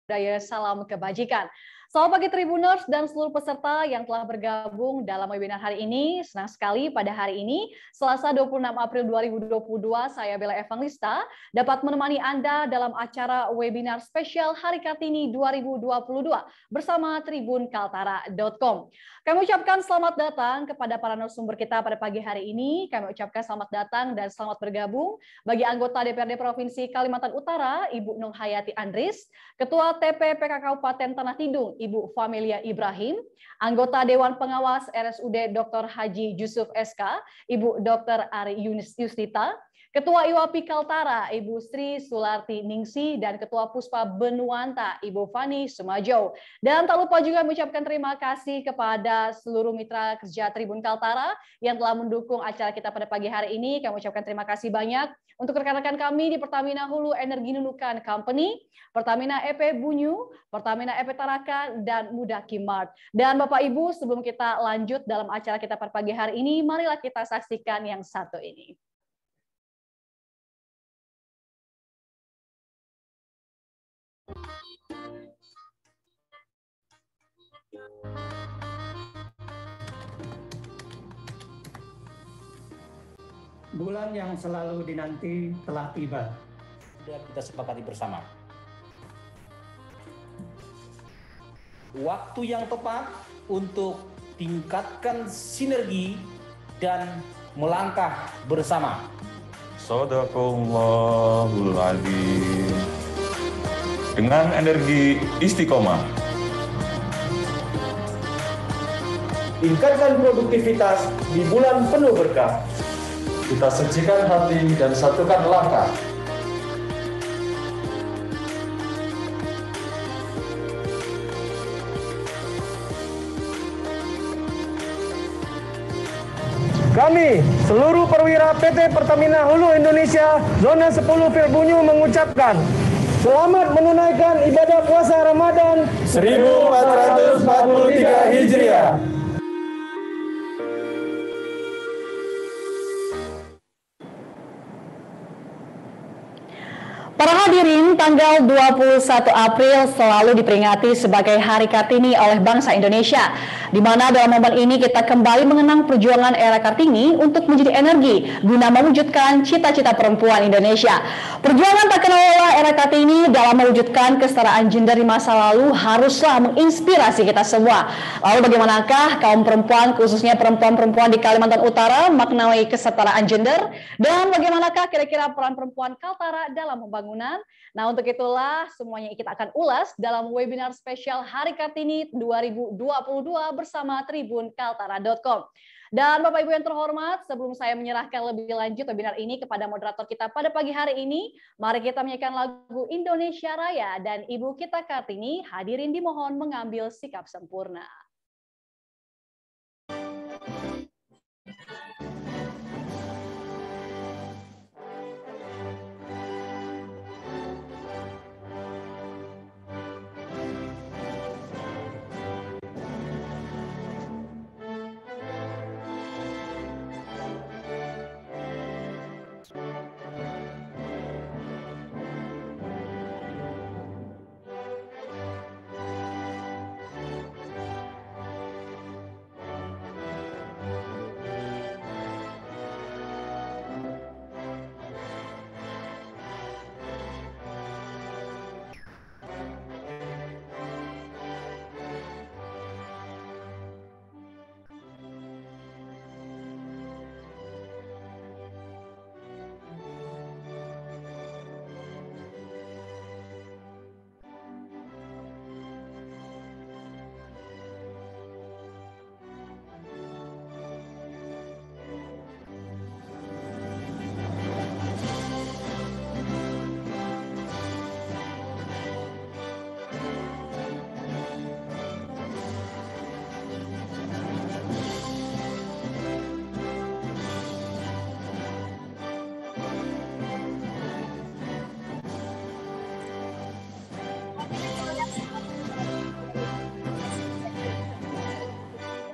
budaya salam kebajikan. Selamat pagi Tribuners dan seluruh peserta yang telah bergabung dalam webinar hari ini. Senang sekali pada hari ini, Selasa 26 April 2022, saya Bella Evangelista dapat menemani Anda dalam acara webinar spesial Hari Kartini 2022 bersama tribunkaltara.com. Kami ucapkan selamat datang kepada para narasumber kita pada pagi hari ini. Kami ucapkan selamat datang dan selamat bergabung bagi anggota DPRD Provinsi Kalimantan Utara, Ibu Nur Hayati Andris, Ketua TPPK Kabupaten Tanah Tidung, Ibu Familia Ibrahim, anggota Dewan Pengawas RSUD Dr. Haji Yusuf SK, Ibu Dr. Ari Yustita, Ketua IWAPI Kaltara, Ibu Sri Sularti Ningsi, dan Ketua Puspa Benuanta, Ibu Fani Sumajo. Dan tak lupa juga mengucapkan terima kasih kepada seluruh mitra kerja Tribun Kaltara yang telah mendukung acara kita pada pagi hari ini. Kami ucapkan terima kasih banyak untuk rekan-rekan kami di Pertamina Hulu Energi Nunukan Company, Pertamina EP Bunyu, Pertamina EP Tarakan, dan Mudaki Mart. Dan Bapak Ibu, sebelum kita lanjut dalam acara kita pada pagi hari ini, marilah kita saksikan yang satu ini. Bulan yang selalu dinanti telah tiba. Sudah kita sepakati bersama. Waktu yang tepat untuk tingkatkan sinergi dan melangkah bersama. Shadaqallahul Adzim. Dengan energi istiqomah. Tingkatkan produktivitas di bulan penuh berkah. Kita sucikan hati dan satukan langkah. Kami, seluruh perwira PT Pertamina Hulu Indonesia, Zona 10 Filbunyu mengucapkan selamat menunaikan ibadah puasa Ramadan 1443 Hijriah. Para hadirin, tanggal 21 April selalu diperingati sebagai Hari Kartini oleh bangsa Indonesia, di mana dalam momen ini kita kembali mengenang perjuangan era Kartini untuk menjadi energi guna mewujudkan cita-cita perempuan Indonesia. Perjuangan tak kenal lelah era Kartini dalam mewujudkan kesetaraan gender di masa lalu haruslah menginspirasi kita semua. Lalu bagaimanakah kaum perempuan, khususnya perempuan-perempuan di Kalimantan Utara, maknai kesetaraan gender, dan bagaimanakah kira-kira peran perempuan Kaltara dalam membangun. Nah, untuk itulah semuanya kita akan ulas dalam webinar spesial Hari Kartini 2022 bersama tribunkaltara.com. Dan Bapak Ibu yang terhormat, sebelum saya menyerahkan lebih lanjut webinar ini kepada moderator kita pada pagi hari ini, mari kita menyanyikan lagu Indonesia Raya dan Ibu kita Kartini. Hadirin dimohon mengambil sikap sempurna.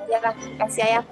Ya, kasih ayah.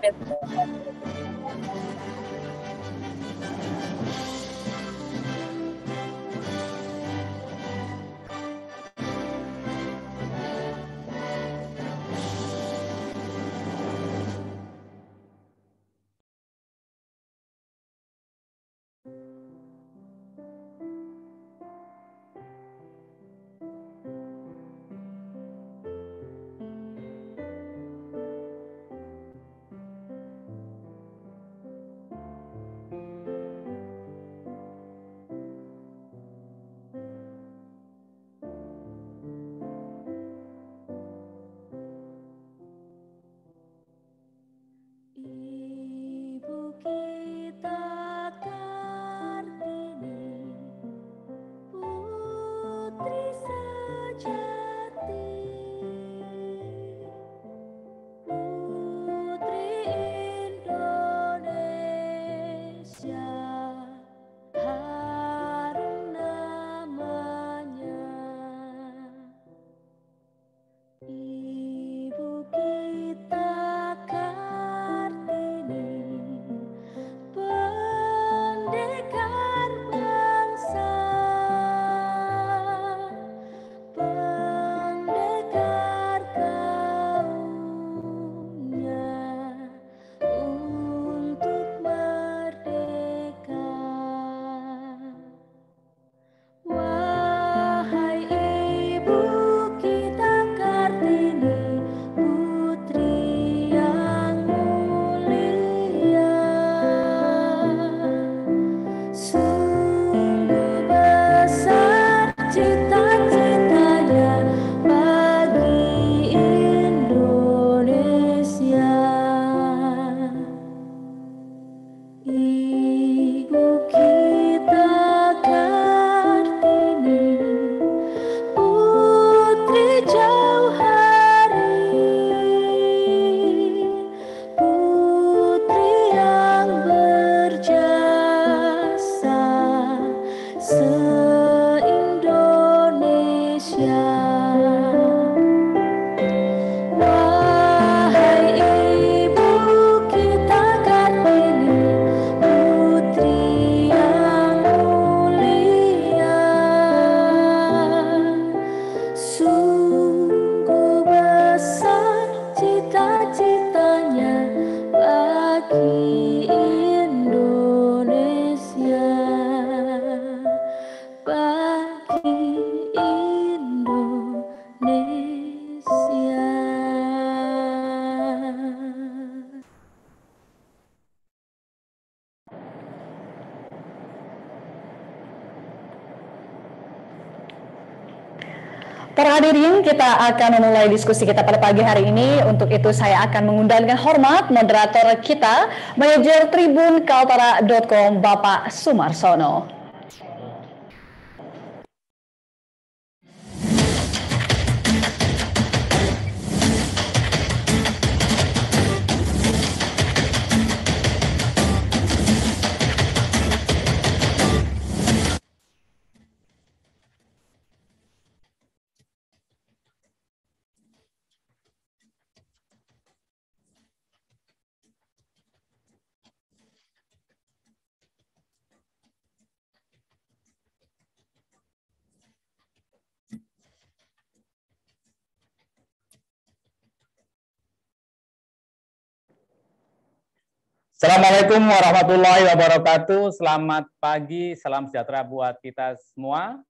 bagi Indonesia, bagi Indonesia. Para hadirin, kita akan memulai diskusi kita pada pagi hari ini. Untuk itu saya akan mengundang dengan hormat moderator kita, manajer Tribun Kaltara.com, Bapak Sumarsono. Assalamualaikum warahmatullahi wabarakatuh. Selamat pagi, salam sejahtera buat kita semua.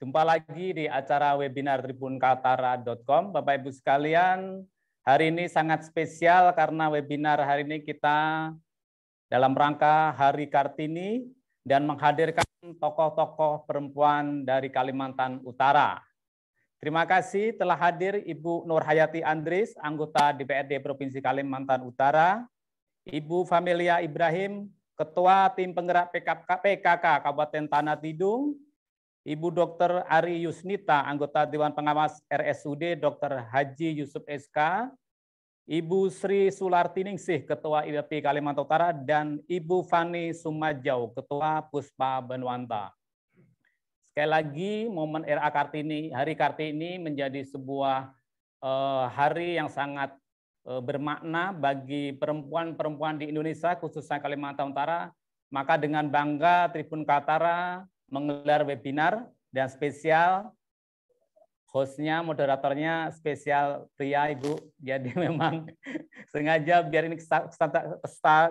Jumpa lagi di acara webinar tribunkaltara.com. Bapak Ibu sekalian, hari ini sangat spesial karena webinar hari ini kita dalam rangka Hari Kartini dan menghadirkan tokoh-tokoh perempuan dari Kalimantan Utara. Terima kasih telah hadir Ibu Nurhayati Andris, anggota DPRD Provinsi Kalimantan Utara, Ibu Familia Ibrahim, Ketua Tim Penggerak PKK Kabupaten Tanah Tidung, Ibu Dr. Ari Yusnita, anggota Dewan Pengawas RSUD Dr. Haji Yusuf SK, Ibu Sri Sulartiningsih, Ketua IPP Kalimantan Utara, dan Ibu Fani Sumajau, Ketua Puspa Benuanta. Sekali lagi, momen RA Kartini, Hari Kartini menjadi sebuah hari yang sangat bermakna bagi perempuan-perempuan di Indonesia, khususnya Kalimantan Utara. Maka dengan bangga Tribun Kaltara menggelar webinar dan spesial hostnya, moderatornya spesial pria, Ibu. Jadi memang sengaja biar ini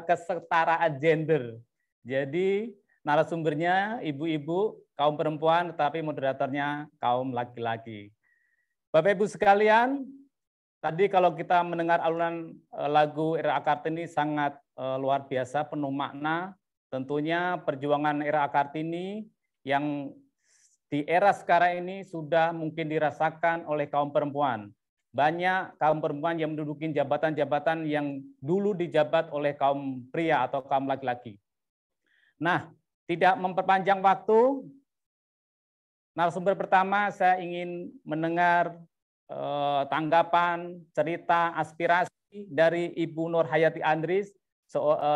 kesetaraan gender. Jadi narasumbernya ibu-ibu, kaum perempuan, tetapi moderatornya kaum laki-laki. Bapak Ibu sekalian, tadi kalau kita mendengar alunan lagu RA Kartini sangat luar biasa, penuh makna. Tentunya perjuangan RA Kartini yang di era sekarang ini sudah mungkin dirasakan oleh kaum perempuan. Banyak kaum perempuan yang menduduki jabatan-jabatan yang dulu dijabat oleh kaum pria atau kaum laki-laki. Nah, tidak memperpanjang waktu, narasumber pertama saya ingin mendengar tanggapan, cerita, aspirasi dari Ibu Nurhayati Andris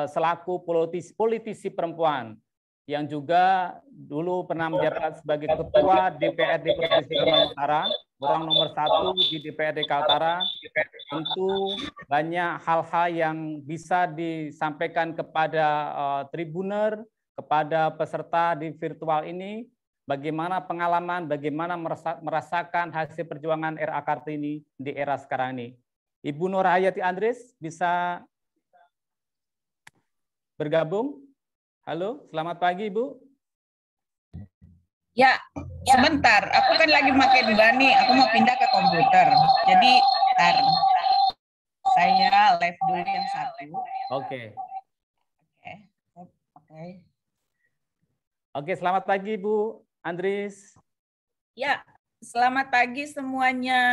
selaku politisi perempuan yang juga dulu pernah menjabat sebagai Ketua DPRD Provinsi Kalimantan Utara, orang nomor 1 di DPRD Kaltara. Tentu banyak hal-hal yang bisa disampaikan kepada tribuner, kepada peserta di virtual ini. Bagaimana pengalaman, bagaimana merasakan hasil perjuangan RA Kartini di era sekarang ini. Ibu Nurhayati Andris bisa bergabung? Halo, selamat pagi Ibu. Ya, sebentar. Aku kan lagi pakai Dubani, aku mau pindah ke komputer. Jadi, saya live dulu yang satu. Oke. Oke, selamat pagi Ibu Andris. Ya, selamat pagi semuanya.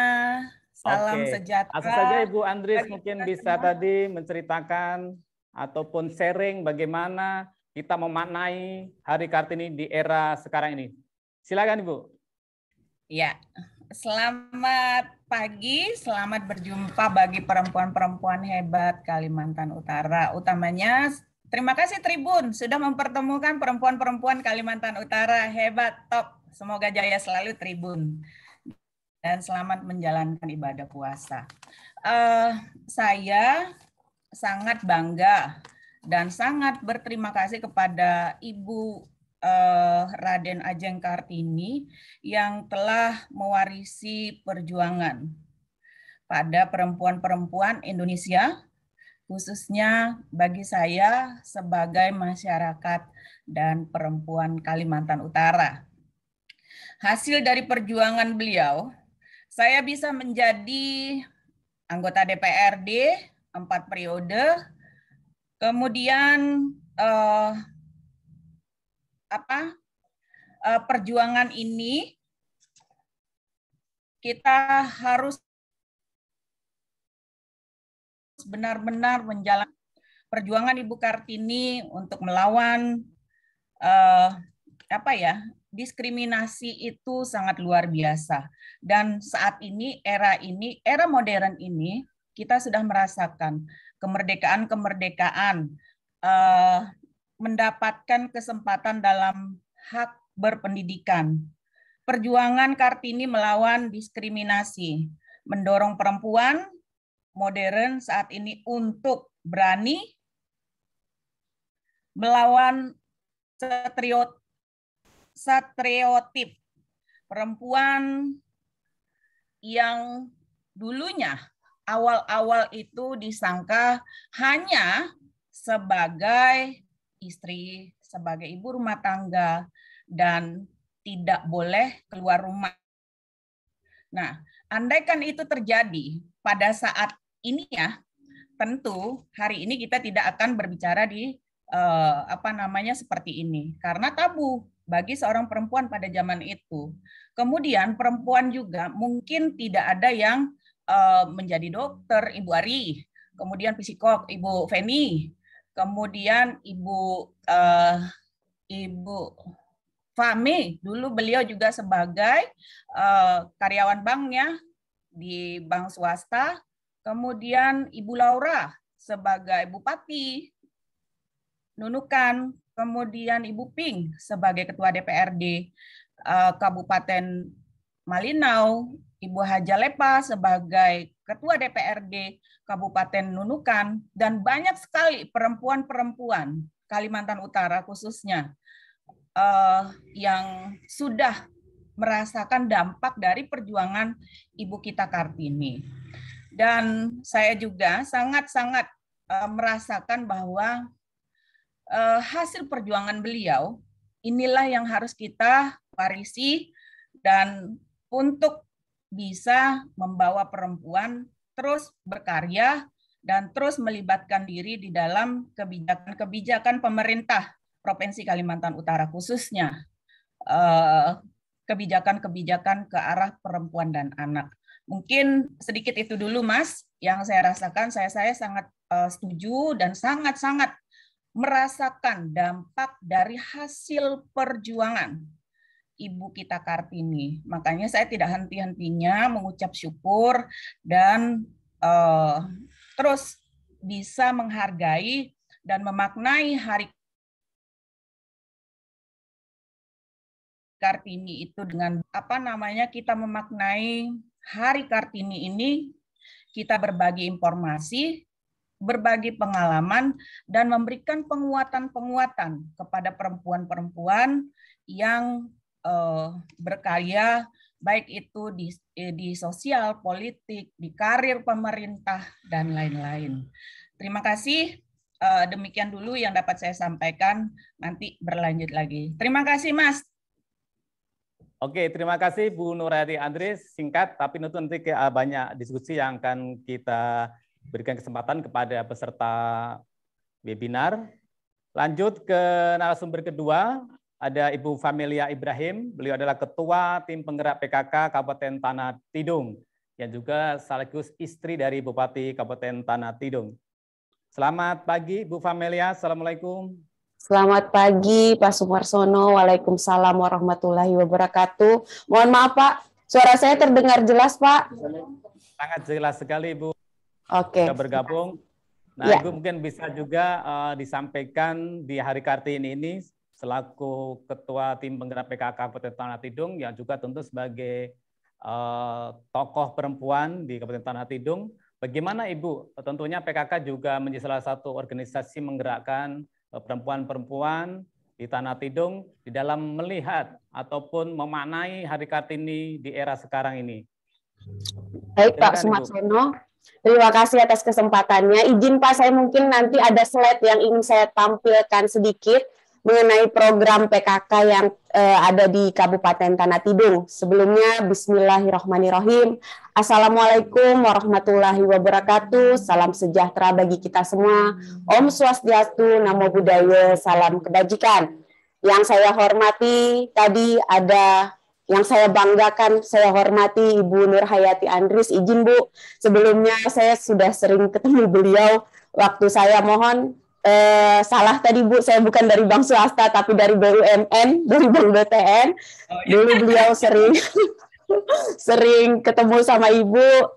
Salam sejahtera. Langsung saja Ibu Andris mungkin bisa tadi menceritakan ataupun sharing bagaimana kita memaknai Hari Kartini di era sekarang ini. Silakan Ibu. Ya, selamat pagi, selamat berjumpa bagi perempuan-perempuan hebat Kalimantan Utara. Utamanya terima kasih Tribun sudah mempertemukan perempuan-perempuan Kalimantan Utara hebat, top. Semoga jaya selalu Tribun. Dan selamat menjalankan ibadah puasa. Saya sangat bangga dan sangat berterima kasih kepada Ibu Raden Ajeng Kartini yang telah mewarisi perjuangan pada perempuan-perempuan Indonesia khususnya bagi saya sebagai masyarakat dan perempuan Kalimantan Utara. Hasil dari perjuangan beliau, saya bisa menjadi anggota DPRD 4 periode, kemudian perjuangan ini kita harus benar-benar menjalankan perjuangan Ibu Kartini untuk melawan diskriminasi itu sangat luar biasa. Dan saat ini, era modern ini, kita sudah merasakan kemerdekaan, mendapatkan kesempatan dalam hak berpendidikan. Perjuangan Kartini melawan diskriminasi, mendorong perempuan modern saat ini untuk berani melawan stereotip perempuan yang dulunya awal-awal itu disangka hanya sebagai istri, sebagai ibu rumah tangga, dan tidak boleh keluar rumah. Nah, andaikan itu terjadi pada saat ini ya, tentu hari ini kita tidak akan berbicara di seperti ini, karena tabu bagi seorang perempuan pada zaman itu. Kemudian perempuan juga mungkin tidak ada yang menjadi dokter, Ibu Ari, kemudian psikolog, Ibu Feni, kemudian Ibu Fami, dulu beliau juga sebagai karyawan banknya di bank swasta, kemudian Ibu Laura sebagai Bupati Nunukan, kemudian Ibu Ping sebagai Ketua DPRD Kabupaten Malinau, Ibu Haja Lepa sebagai Ketua DPRD Kabupaten Nunukan, dan banyak sekali perempuan-perempuan Kalimantan Utara khususnya yang sudah merasakan dampak dari perjuangan Ibu kita Kartini. Dan saya juga sangat-sangat merasakan bahwa hasil perjuangan beliau inilah yang harus kita warisi, dan untuk bisa membawa perempuan terus berkarya dan terus melibatkan diri di dalam kebijakan-kebijakan pemerintah Provinsi Kalimantan Utara, khususnya kebijakan-kebijakan ke arah perempuan dan anak. Mungkin sedikit itu dulu, Mas, yang saya rasakan. Saya sangat setuju dan sangat-sangat merasakan dampak dari hasil perjuangan Ibu kita Kartini. Makanya saya tidak henti-hentinya mengucap syukur dan terus bisa menghargai dan memaknai Hari Kartini itu dengan kita memaknai Hari Kartini ini, kita berbagi informasi, berbagi pengalaman, dan memberikan penguatan-penguatan kepada perempuan-perempuan yang berkarya, baik itu di sosial, politik, di karir pemerintah, dan lain-lain. Terima kasih. Demikian dulu yang dapat saya sampaikan. Nanti berlanjut lagi. Terima kasih, Mas. Oke, terima kasih Bu Nurhayati Andris. Singkat, tapi nanti banyak diskusi yang akan kita berikan kesempatan kepada peserta webinar. Lanjut ke narasumber kedua, ada Ibu Familia Ibrahim. Beliau adalah Ketua Tim Penggerak PKK Kabupaten Tanah Tidung, yang juga sekaligus istri dari Bupati Kabupaten Tanah Tidung. Selamat pagi, Bu Familia. Assalamualaikum. Selamat pagi, Pak Sumarsono. Waalaikumsalam warahmatullahi wabarakatuh. Mohon maaf, Pak. Suara saya terdengar jelas, Pak? Sangat jelas sekali, Bu. Oke. Sudah bergabung. Nah, ya. Ibu mungkin bisa juga disampaikan di Hari Kartini ini selaku Ketua Tim Penggerak PKK Kabupaten Tanah Tidung, yang juga tentu sebagai tokoh perempuan di Kabupaten Tanah Tidung. Bagaimana Ibu? Tentunya PKK juga menjadi salah satu organisasi menggerakkan perempuan-perempuan di Tanah Tidung di dalam melihat ataupun memaknai Hari Kartini di era sekarang ini. Baik, Pak Sumarsono. Terima kasih atas kesempatannya. Izin Pak, saya mungkin nanti ada slide yang ingin saya tampilkan sedikit mengenai program PKK yang ada di Kabupaten Tanah Tidung. Sebelumnya, Bismillahirrahmanirrahim. Assalamualaikum warahmatullahi wabarakatuh. Salam sejahtera bagi kita semua. Om Swastiastu, Namo Buddhaya, salam kebajikan. Yang saya hormati, tadi ada yang saya banggakan, saya hormati Ibu Nur Hayati Andris. Izin Bu, sebelumnya saya sudah sering ketemu beliau. Waktu saya mohon, salah tadi Bu, saya bukan dari bank swasta, tapi dari BUMN, dari Bank BTN. Dulu beliau sering ketemu sama Ibu.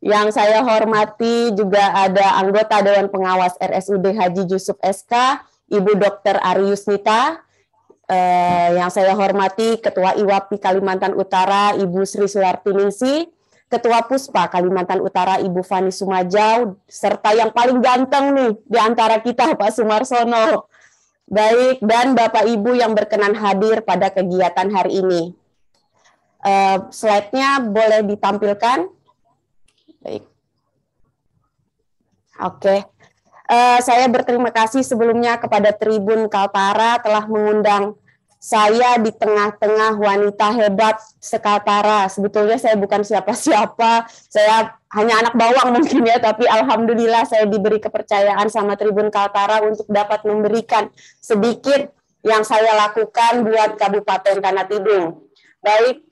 Yang saya hormati juga ada anggota Dewan Pengawas RSUD Haji Jusuf SK, Ibu Dr. Ari Yusnita. Yang saya hormati Ketua IWAPI Kalimantan Utara Ibu Sri Sulartiningsih, Ketua Puspa Kalimantan Utara Ibu Fani Sumajau, serta yang paling ganteng nih di antara kita Pak Sumarsono. Baik, dan Bapak Ibu yang berkenan hadir pada kegiatan hari ini. Slide-nya boleh ditampilkan? Baik. Oke. Saya berterima kasih sebelumnya kepada Tribun Kaltara telah mengundang saya di tengah-tengah wanita hebat sekaltara. Sebetulnya saya bukan siapa-siapa, saya hanya anak bawang mungkin ya, tapi alhamdulillah saya diberi kepercayaan sama Tribun Kaltara untuk dapat memberikan sedikit yang saya lakukan buat Kabupaten Tanah Tidung. Baik,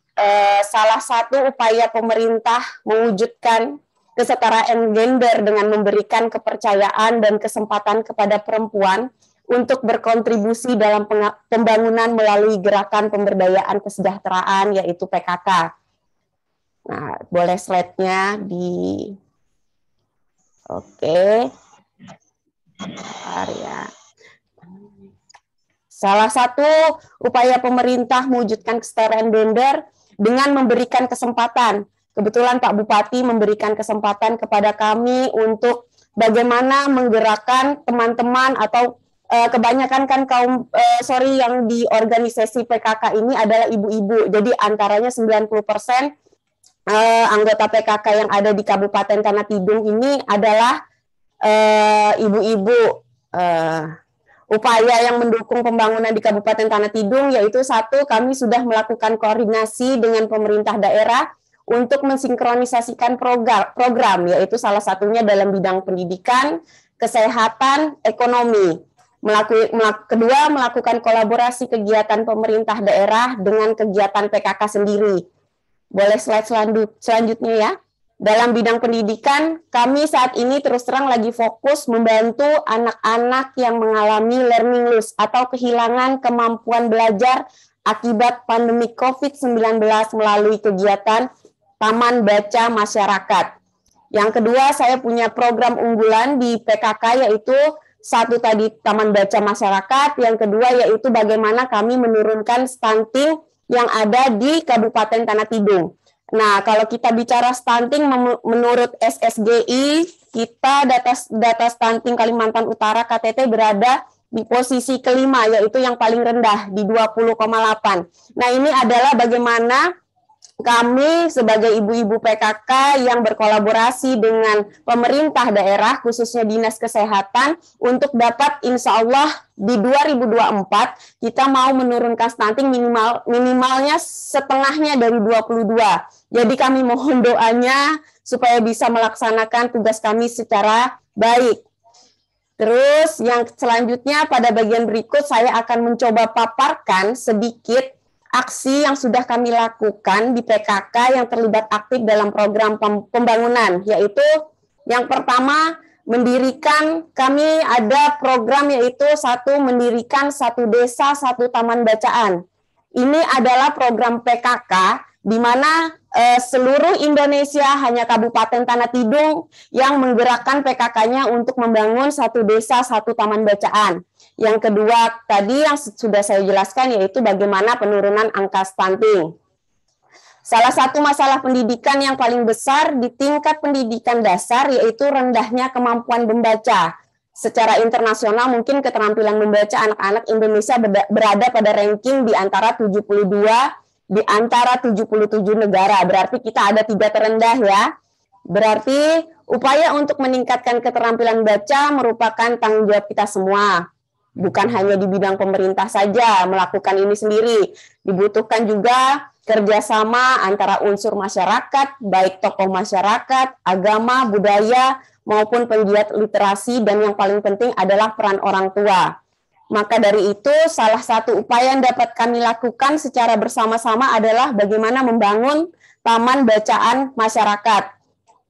salah satu upaya pemerintah mewujudkan kesetaraan gender dengan memberikan kepercayaan dan kesempatan kepada perempuan untuk berkontribusi dalam pembangunan melalui gerakan pemberdayaan kesejahteraan, yaitu PKK. Nah, boleh slide-nya di... Oke. Ya. Salah satu upaya pemerintah mewujudkan kesetaraan gender dengan memberikan kesempatan. Kebetulan Pak Bupati memberikan kesempatan kepada kami untuk bagaimana menggerakkan teman-teman atau kebanyakan kan yang di organisasi PKK ini adalah ibu-ibu. Jadi antaranya 90% anggota PKK yang ada di Kabupaten Tanah Tidung ini adalah ibu-ibu. Upaya yang mendukung pembangunan di Kabupaten Tanah Tidung yaitu satu, kami sudah melakukan koordinasi dengan pemerintah daerah untuk mensinkronisasikan program, yaitu salah satunya dalam bidang pendidikan, kesehatan, ekonomi. Kedua, melakukan kolaborasi kegiatan pemerintah daerah dengan kegiatan PKK sendiri. Boleh slide selanjutnya ya. Dalam bidang pendidikan, kami saat ini terus terang lagi fokus membantu anak-anak yang mengalami learning loss atau kehilangan kemampuan belajar akibat pandemi COVID-19 melalui kegiatan Taman Baca Masyarakat. Yang kedua, saya punya program unggulan di PKK yaitu satu tadi Taman Baca Masyarakat, yang kedua yaitu bagaimana kami menurunkan stunting yang ada di Kabupaten Tanah Tidung. Nah, kalau kita bicara stunting menurut SSGI, kita data stunting Kalimantan Utara KTT berada di posisi kelima, yaitu yang paling rendah di 20,8. Nah, ini adalah bagaimana kami sebagai ibu-ibu PKK yang berkolaborasi dengan pemerintah daerah, khususnya Dinas Kesehatan, untuk dapat insya Allah di 2024 kita mau menurunkan stunting minimalnya setengahnya dari 22. Jadi kami mohon doanya supaya bisa melaksanakan tugas kami secara baik. Terus yang selanjutnya pada bagian berikut saya akan mencoba paparkan sedikit aksi yang sudah kami lakukan di PKK yang terlibat aktif dalam program pembangunan, yaitu yang pertama kami ada program yaitu mendirikan satu desa, satu taman bacaan. Ini adalah program PKK di mana seluruh Indonesia hanya Kabupaten Tanah Tidung yang menggerakkan PKK-nya untuk membangun satu desa, satu taman bacaan. Yang kedua tadi yang sudah saya jelaskan yaitu bagaimana penurunan angka stunting. Salah satu masalah pendidikan yang paling besar di tingkat pendidikan dasar yaitu rendahnya kemampuan membaca. Secara internasional mungkin keterampilan membaca anak-anak Indonesia berada pada ranking di antara 72 di antara 77 negara. Berarti kita ada 3 terendah ya. Berarti upaya untuk meningkatkan keterampilan baca merupakan tanggung jawab kita semua. Bukan hanya di bidang pemerintah saja melakukan ini sendiri. Dibutuhkan juga kerjasama antara unsur masyarakat, baik tokoh masyarakat, agama, budaya, maupun penggiat literasi, dan yang paling penting adalah peran orang tua. Maka dari itu, salah satu upaya yang dapat kami lakukan secara bersama-sama adalah bagaimana membangun taman bacaan masyarakat.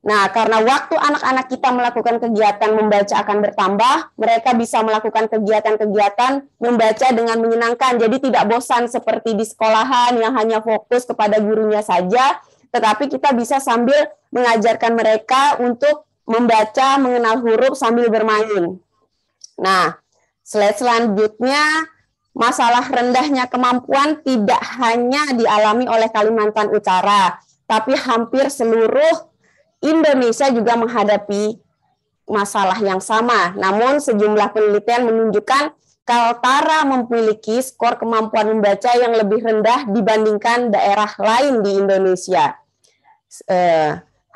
Nah, karena waktu anak-anak kita melakukan kegiatan membaca akan bertambah, mereka bisa melakukan kegiatan-kegiatan membaca dengan menyenangkan. Jadi tidak bosan seperti di sekolahan yang hanya fokus kepada gurunya saja, tetapi kita bisa sambil mengajarkan mereka untuk membaca, mengenal huruf sambil bermain. Nah, slide selanjutnya, masalah rendahnya kemampuan tidak hanya dialami oleh Kalimantan Utara, tapi hampir seluruh Indonesia juga menghadapi masalah yang sama. Namun sejumlah penelitian menunjukkan Kaltara memiliki skor kemampuan membaca yang lebih rendah dibandingkan daerah lain di Indonesia.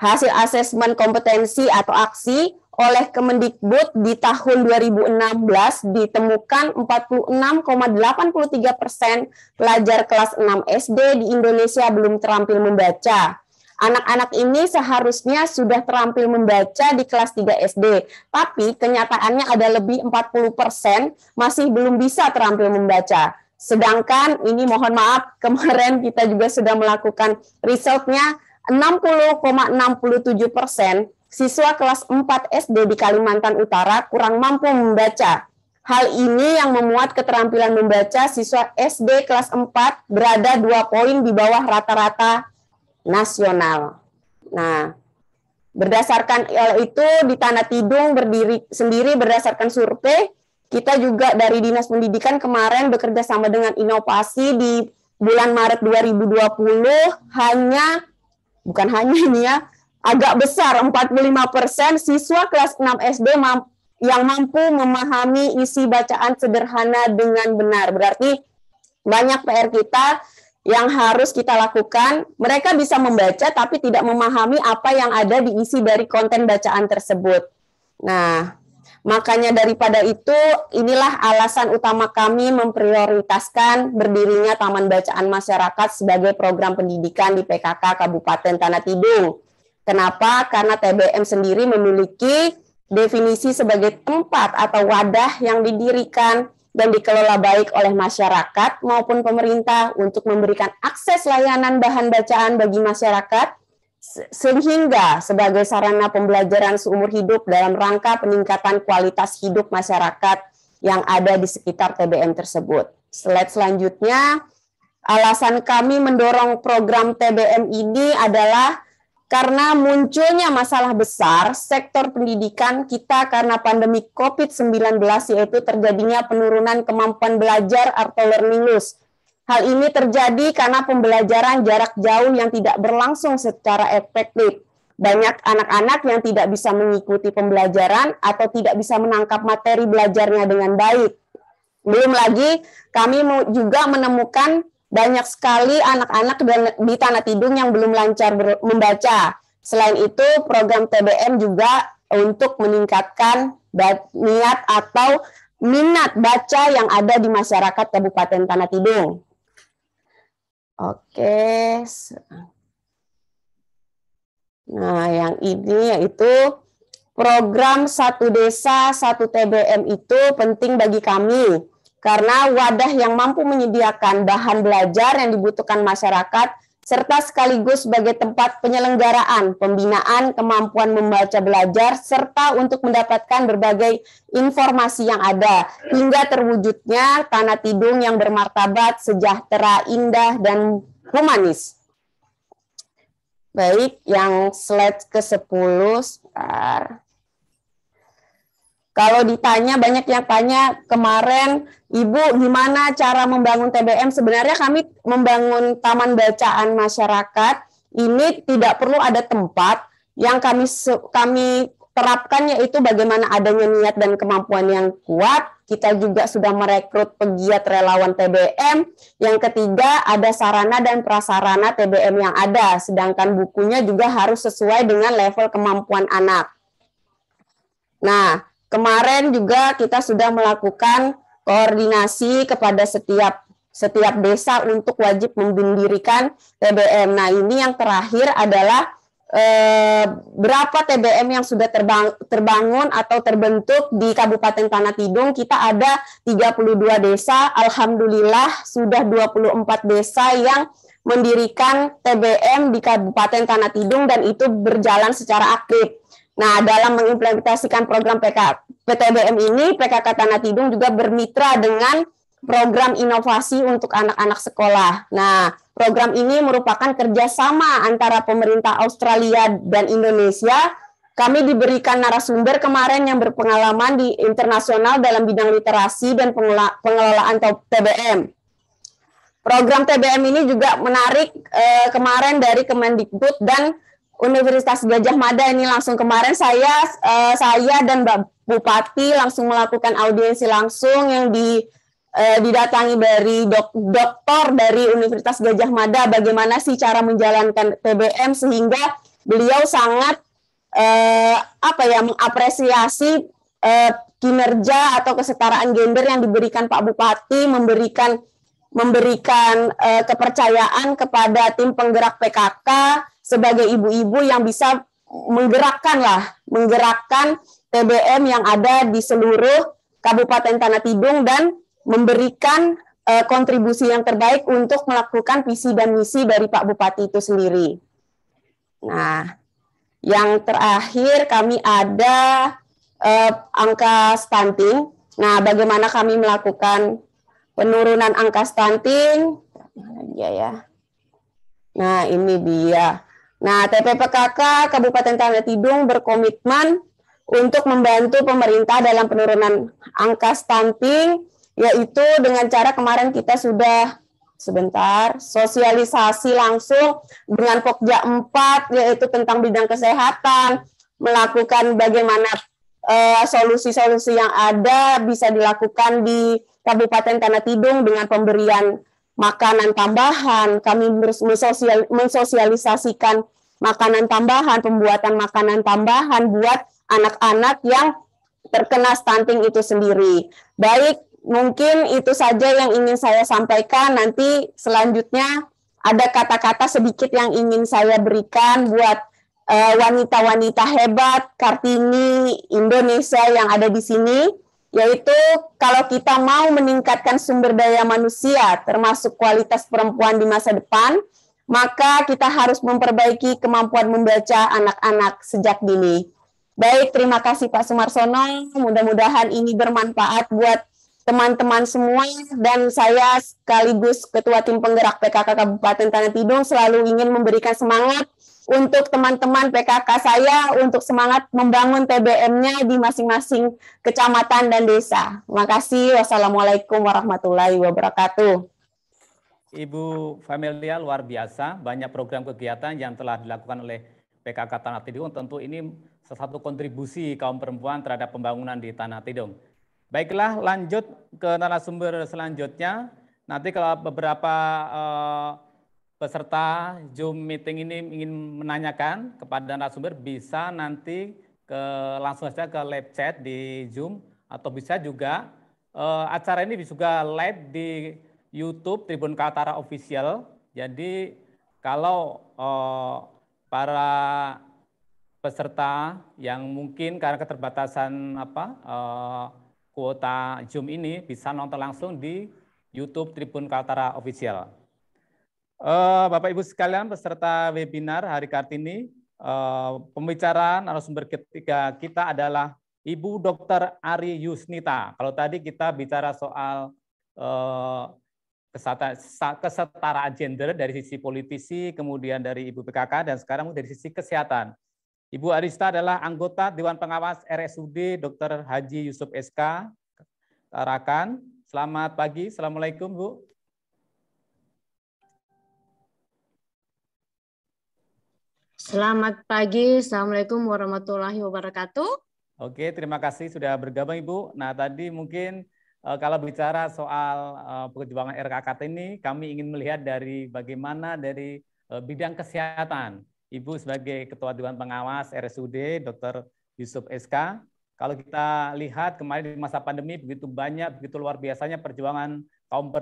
Hasil asesmen kompetensi atau aksi oleh Kemendikbud di tahun 2016 ditemukan 46,83% pelajar kelas 6 SD di Indonesia belum terampil membaca. Anak-anak ini seharusnya sudah terampil membaca di kelas 3 SD, tapi kenyataannya ada lebih 40% masih belum bisa terampil membaca. Sedangkan ini mohon maaf, kemarin kita juga sudah melakukan risetnya, 60,67% siswa kelas 4 SD di Kalimantan Utara kurang mampu membaca. Hal ini yang memuat keterampilan membaca siswa SD kelas 4 berada 2 poin di bawah rata-rata nasional. Nah, berdasarkan itu di Tanah Tidung berdiri sendiri berdasarkan survei, kita juga dari Dinas Pendidikan kemarin bekerja sama dengan Inovasi di bulan Maret 2020 bukan hanya ini ya, agak besar 45% siswa kelas 6 SD yang mampu memahami isi bacaan sederhana dengan benar. Berarti banyak PR kita yang harus kita lakukan. Mereka bisa membaca tapi tidak memahami apa yang ada di isi dari konten bacaan tersebut. Nah, makanya daripada itu, inilah alasan utama kami memprioritaskan berdirinya Taman Bacaan Masyarakat sebagai program pendidikan di PKK Kabupaten Tanah Tidung. Kenapa? Karena TBM sendiri memiliki definisi sebagai tempat atau wadah yang didirikan dan dikelola baik oleh masyarakat maupun pemerintah untuk memberikan akses layanan bahan bacaan bagi masyarakat, sehingga sebagai sarana pembelajaran seumur hidup dalam rangka peningkatan kualitas hidup masyarakat yang ada di sekitar TBM tersebut. Slide selanjutnya, alasan kami mendorong program TBM ini adalah karena munculnya masalah besar sektor pendidikan kita karena pandemi COVID-19, yaitu terjadinya penurunan kemampuan belajar atau learning loss. Hal ini terjadi karena pembelajaran jarak jauh yang tidak berlangsung secara efektif. Banyak anak-anak yang tidak bisa mengikuti pembelajaran atau tidak bisa menangkap materi belajarnya dengan baik. Belum lagi, kami juga menemukan banyak sekali anak-anak di Tanah Tidung yang belum lancar membaca. Selain itu, program TBM juga untuk meningkatkan niat atau minat baca yang ada di masyarakat Kabupaten Tanah Tidung. Oke. Nah, yang ini yaitu program Satu Desa Satu TBM itu penting bagi kami. Karena wadah yang mampu menyediakan bahan belajar yang dibutuhkan masyarakat, serta sekaligus sebagai tempat penyelenggaraan, pembinaan, kemampuan membaca belajar, serta untuk mendapatkan berbagai informasi yang ada, hingga terwujudnya Tanah Tidung yang bermartabat, sejahtera, indah, dan humanis. Baik, yang slide ke-10, sebentar. Kalau ditanya, banyak yang tanya kemarin, Ibu gimana cara membangun TBM? Sebenarnya kami membangun taman bacaan masyarakat, ini tidak perlu ada tempat, yang kami terapkan, yaitu bagaimana adanya niat dan kemampuan yang kuat. Kita juga sudah merekrut pegiat relawan TBM. Yang ketiga, ada sarana dan prasarana TBM yang ada, sedangkan bukunya juga harus sesuai dengan level kemampuan anak. Nah, kemarin juga kita sudah melakukan koordinasi kepada setiap desa untuk wajib mendirikan TBM. Nah, ini yang terakhir adalah berapa TBM yang sudah terbangun atau terbentuk di Kabupaten Tanah Tidung. Kita ada 32 desa, alhamdulillah sudah 24 desa yang mendirikan TBM di Kabupaten Tanah Tidung dan itu berjalan secara aktif. Nah, dalam mengimplementasikan program PTBM ini, PKK Tanah Tidung juga bermitra dengan program inovasi untuk anak-anak sekolah. Nah, program ini merupakan kerjasama antara pemerintah Australia dan Indonesia. Kami diberikan narasumber kemarin yang berpengalaman di internasional dalam bidang literasi dan pengelolaan TBM. Program TBM ini juga menarik kemarin dari Kemendikbud dan Universitas Gadjah Mada. Ini langsung kemarin saya dan Mbak Bupati langsung melakukan audiensi langsung yang didatangi dari doktor dari Universitas Gadjah Mada, bagaimana sih cara menjalankan TBM, sehingga beliau sangat mengapresiasi kinerja atau kesetaraan gender yang diberikan Pak Bupati, memberikan kepercayaan kepada tim penggerak PKK sebagai ibu-ibu yang bisa menggerakkan TBM yang ada di seluruh Kabupaten Tanah Tidung dan memberikan kontribusi yang terbaik untuk melakukan visi dan misi dari Pak Bupati itu sendiri. Nah, yang terakhir kami ada angka stunting. Nah, bagaimana kami melakukan penurunan angka stunting? Mana dia ya? Nah, ini dia. Nah, TPPKK Kabupaten Tanah Tidung berkomitmen untuk membantu pemerintah dalam penurunan angka stunting, yaitu dengan cara kemarin kita sudah sosialisasi langsung dengan Pokja 4, yaitu tentang bidang kesehatan, melakukan bagaimana solusi-solusi yang ada bisa dilakukan di Kabupaten Tanah Tidung dengan pemberian makanan tambahan. Kami mensosialisasikan makanan tambahan, pembuatan makanan tambahan buat anak-anak yang terkena stunting itu sendiri. Baik, mungkin itu saja yang ingin saya sampaikan. Nanti selanjutnya ada kata-kata sedikit yang ingin saya berikan buat wanita-wanita hebat Kartini Indonesia yang ada di sini, yaitu kalau kita mau meningkatkan sumber daya manusia termasuk kualitas perempuan di masa depan, maka kita harus memperbaiki kemampuan membaca anak-anak sejak dini. Baik, terima kasih Pak Sumarsono. Mudah-mudahan ini bermanfaat buat teman-teman semua, dan saya sekaligus Ketua Tim Penggerak PKK Kabupaten Tanah Tidung selalu ingin memberikan semangat untuk teman-teman PKK saya untuk semangat membangun TBM-nya di masing-masing kecamatan dan desa. Terima kasih. Wassalamualaikum warahmatullahi wabarakatuh. Ibu Familia, luar biasa, banyak program kegiatan yang telah dilakukan oleh PKK Tanah Tidung. Tentu ini salah satu kontribusi kaum perempuan terhadap pembangunan di Tanah Tidung. Baiklah, lanjut ke narasumber selanjutnya. Nanti kalau beberapa peserta Zoom meeting ini ingin menanyakan kepada narasumber, bisa nanti langsung saja ke live chat di Zoom, atau bisa juga acara ini juga live di YouTube Tribun Kaltara Official. Jadi kalau para peserta yang mungkin karena keterbatasan kuota Zoom ini bisa nonton langsung di YouTube Tribun Kaltara Official. Bapak Ibu sekalian, peserta webinar hari Kartini, pembicara narasumber ketiga kita adalah Ibu Dr. Ari Yusnita. Kalau tadi kita bicara soal kesetaraan gender dari sisi politisi, kemudian dari Ibu PKK, dan sekarang dari sisi kesehatan. Ibu Arista adalah anggota Dewan Pengawas RSUD Dr. Haji Yusuf SK Tarakan. Selamat pagi, Assalamualaikum Bu. Selamat pagi, Assalamualaikum warahmatullahi wabarakatuh. Oke, terima kasih sudah bergabung Ibu. Nah, tadi mungkin kalau bicara soal perjuangan RKKT ini, kami ingin melihat dari bagaimana dari bidang kesehatan. Ibu sebagai Ketua Dewan Pengawas RSUD, Dr. Yusuf SK, kalau kita lihat kemarin di masa pandemi begitu banyak, begitu luar biasanya perjuangan kaum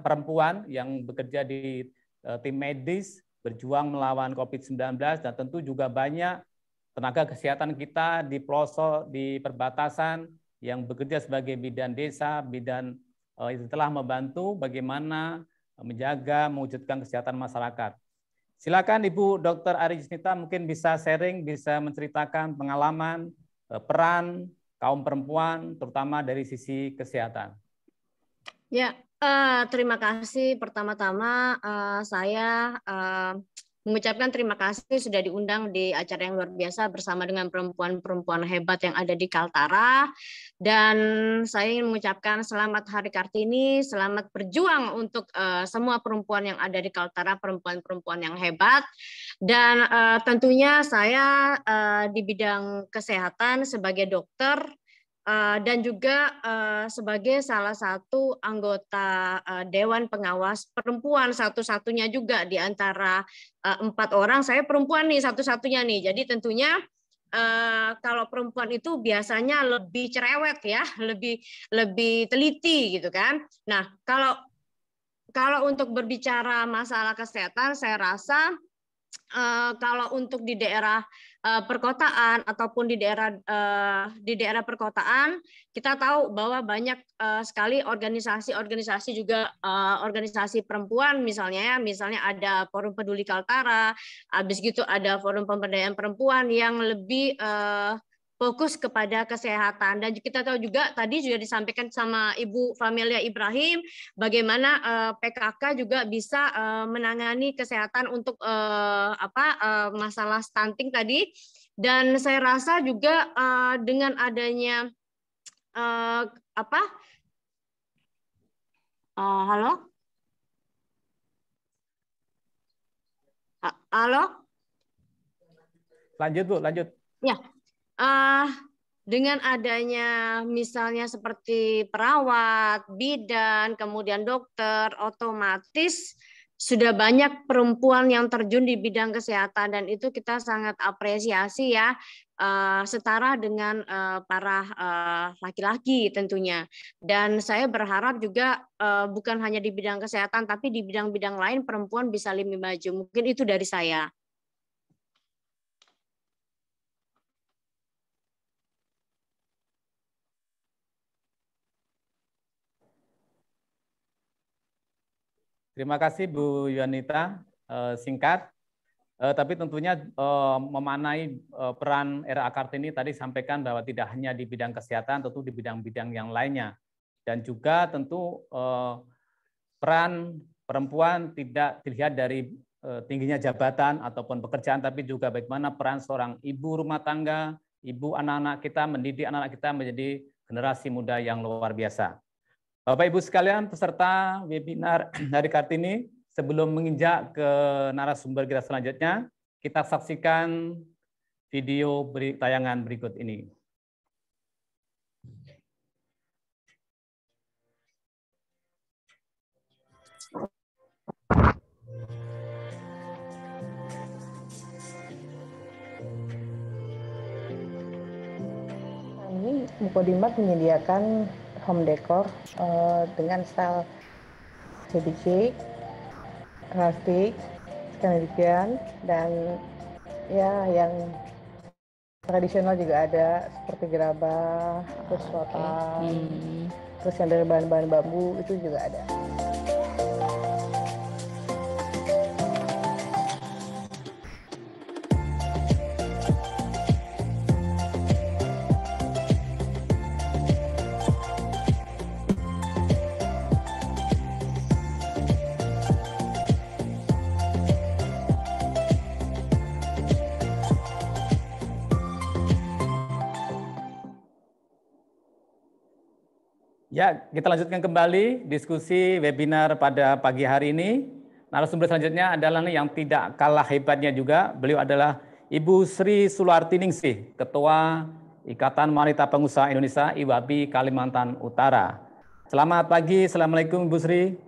perempuan yang bekerja di tim medis, berjuang melawan COVID-19, dan tentu juga banyak tenaga kesehatan kita di pelosok, di perbatasan, yang bekerja sebagai bidan desa, bidan itu telah membantu bagaimana menjaga, mewujudkan kesehatan masyarakat. Silakan Ibu Dr. Ari Yusnita mungkin bisa sharing, bisa menceritakan pengalaman, peran kaum perempuan, terutama dari sisi kesehatan. Ya, terima kasih. Pertama-tama saya mengucapkan terima kasih sudah diundang di acara yang luar biasa bersama dengan perempuan-perempuan hebat yang ada di Kaltara. Dan saya ingin mengucapkan selamat Hari Kartini, selamat berjuang untuk semua perempuan yang ada di Kaltara, perempuan-perempuan yang hebat. Dan tentunya saya di bidang kesehatan sebagai dokter, dan juga sebagai salah satu anggota Dewan Pengawas perempuan satu-satunya juga di antara 4 orang, saya perempuan nih satu-satunya nih. Jadi tentunya kalau perempuan itu biasanya lebih cerewet ya, lebih teliti gitu kan. Nah, kalau untuk berbicara masalah kesehatan, saya rasa kalau untuk di daerah perkotaan ataupun di daerah perkotaan, kita tahu bahwa banyak sekali organisasi-organisasi juga organisasi perempuan misalnya ada Forum Peduli Kaltara, habis gitu ada Forum Pemberdayaan Perempuan yang lebih fokus kepada kesehatan. Dan kita tahu juga tadi juga disampaikan sama Ibu Familia Ibrahim bagaimana PKK juga bisa menangani kesehatan untuk masalah stunting tadi. Dan saya rasa juga dengan adanya halo? Halo? Lanjut Bu, lanjut. Ya. Dengan adanya misalnya seperti perawat, bidan, kemudian dokter, otomatis sudah banyak perempuan yang terjun di bidang kesehatan, dan itu kita sangat apresiasi ya, setara dengan para laki-laki tentunya. Dan saya berharap juga bukan hanya di bidang kesehatan, tapi di bidang-bidang lain perempuan bisa lebih maju. Mungkin itu dari saya. Terima kasih Bu Yuanita, singkat, tapi tentunya memanai peran RA Kartini tadi sampaikan bahwa tidak hanya di bidang kesehatan, tentu di bidang-bidang yang lainnya. Dan juga tentu peran perempuan tidak dilihat dari tingginya jabatan ataupun pekerjaan, tapi juga bagaimana peran seorang ibu rumah tangga, ibu anak-anak kita, mendidik anak-anak kita menjadi generasi muda yang luar biasa. Bapak Ibu sekalian, peserta webinar Hari Kartini, sebelum menginjak ke narasumber kita selanjutnya, kita saksikan video tayangan berikut ini. Kami Mukodimbat menyediakan home decor dengan style CBC, rustic, Scandinavian, dan ya yang tradisional juga ada seperti gerabah, terus rotan, terus yang dari bahan-bahan bambu itu juga ada. Ya, kita lanjutkan kembali diskusi webinar pada pagi hari ini. Narasumber selanjutnya adalah yang tidak kalah hebatnya juga. Beliau adalah Ibu Sri Sulartiningsih, Ketua Ikatan Wanita Pengusaha Indonesia IWAPI Kalimantan Utara. Selamat pagi, Assalamualaikum Ibu Sri.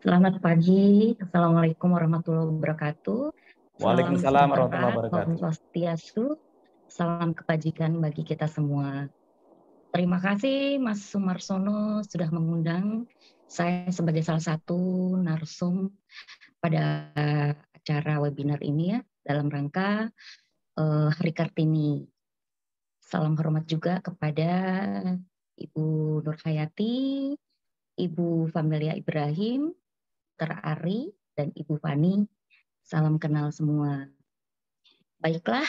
Selamat pagi, Assalamualaikum warahmatullahi wabarakatuh. Waalaikumsalam warahmatullahi wabarakatuh. Om Swastiastu, salam kebajikan bagi kita semua. Terima kasih Mas Sumarsono sudah mengundang saya sebagai salah satu narsum pada acara webinar ini ya, dalam rangka Hari Kartini. Salam hormat juga kepada Ibu Nur Hayati, Ibu Familia Ibrahim, Ari, dan Ibu Fani, salam kenal semua. Baiklah,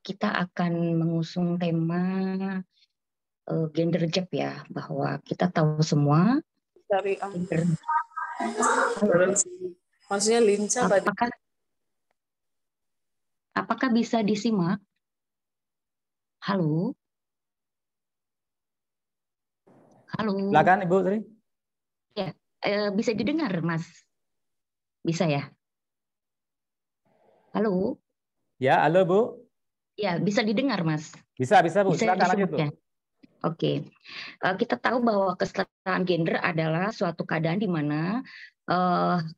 kita akan mengusung tema gender gap ya, bahwa kita tahu semua. Maksudnya lincah. Apakah bisa disimak? Halo? Halo? Silakan Ibu Sri. Ya. Bisa didengar, Mas? Bisa ya? Halo? Ya, halo Bu. Ya, bisa didengar, Mas? Bisa Bu. Bisa silakan lanjut Bu. Ya? Oke. Kita tahu bahwa kesetaraan gender adalah suatu keadaan di mana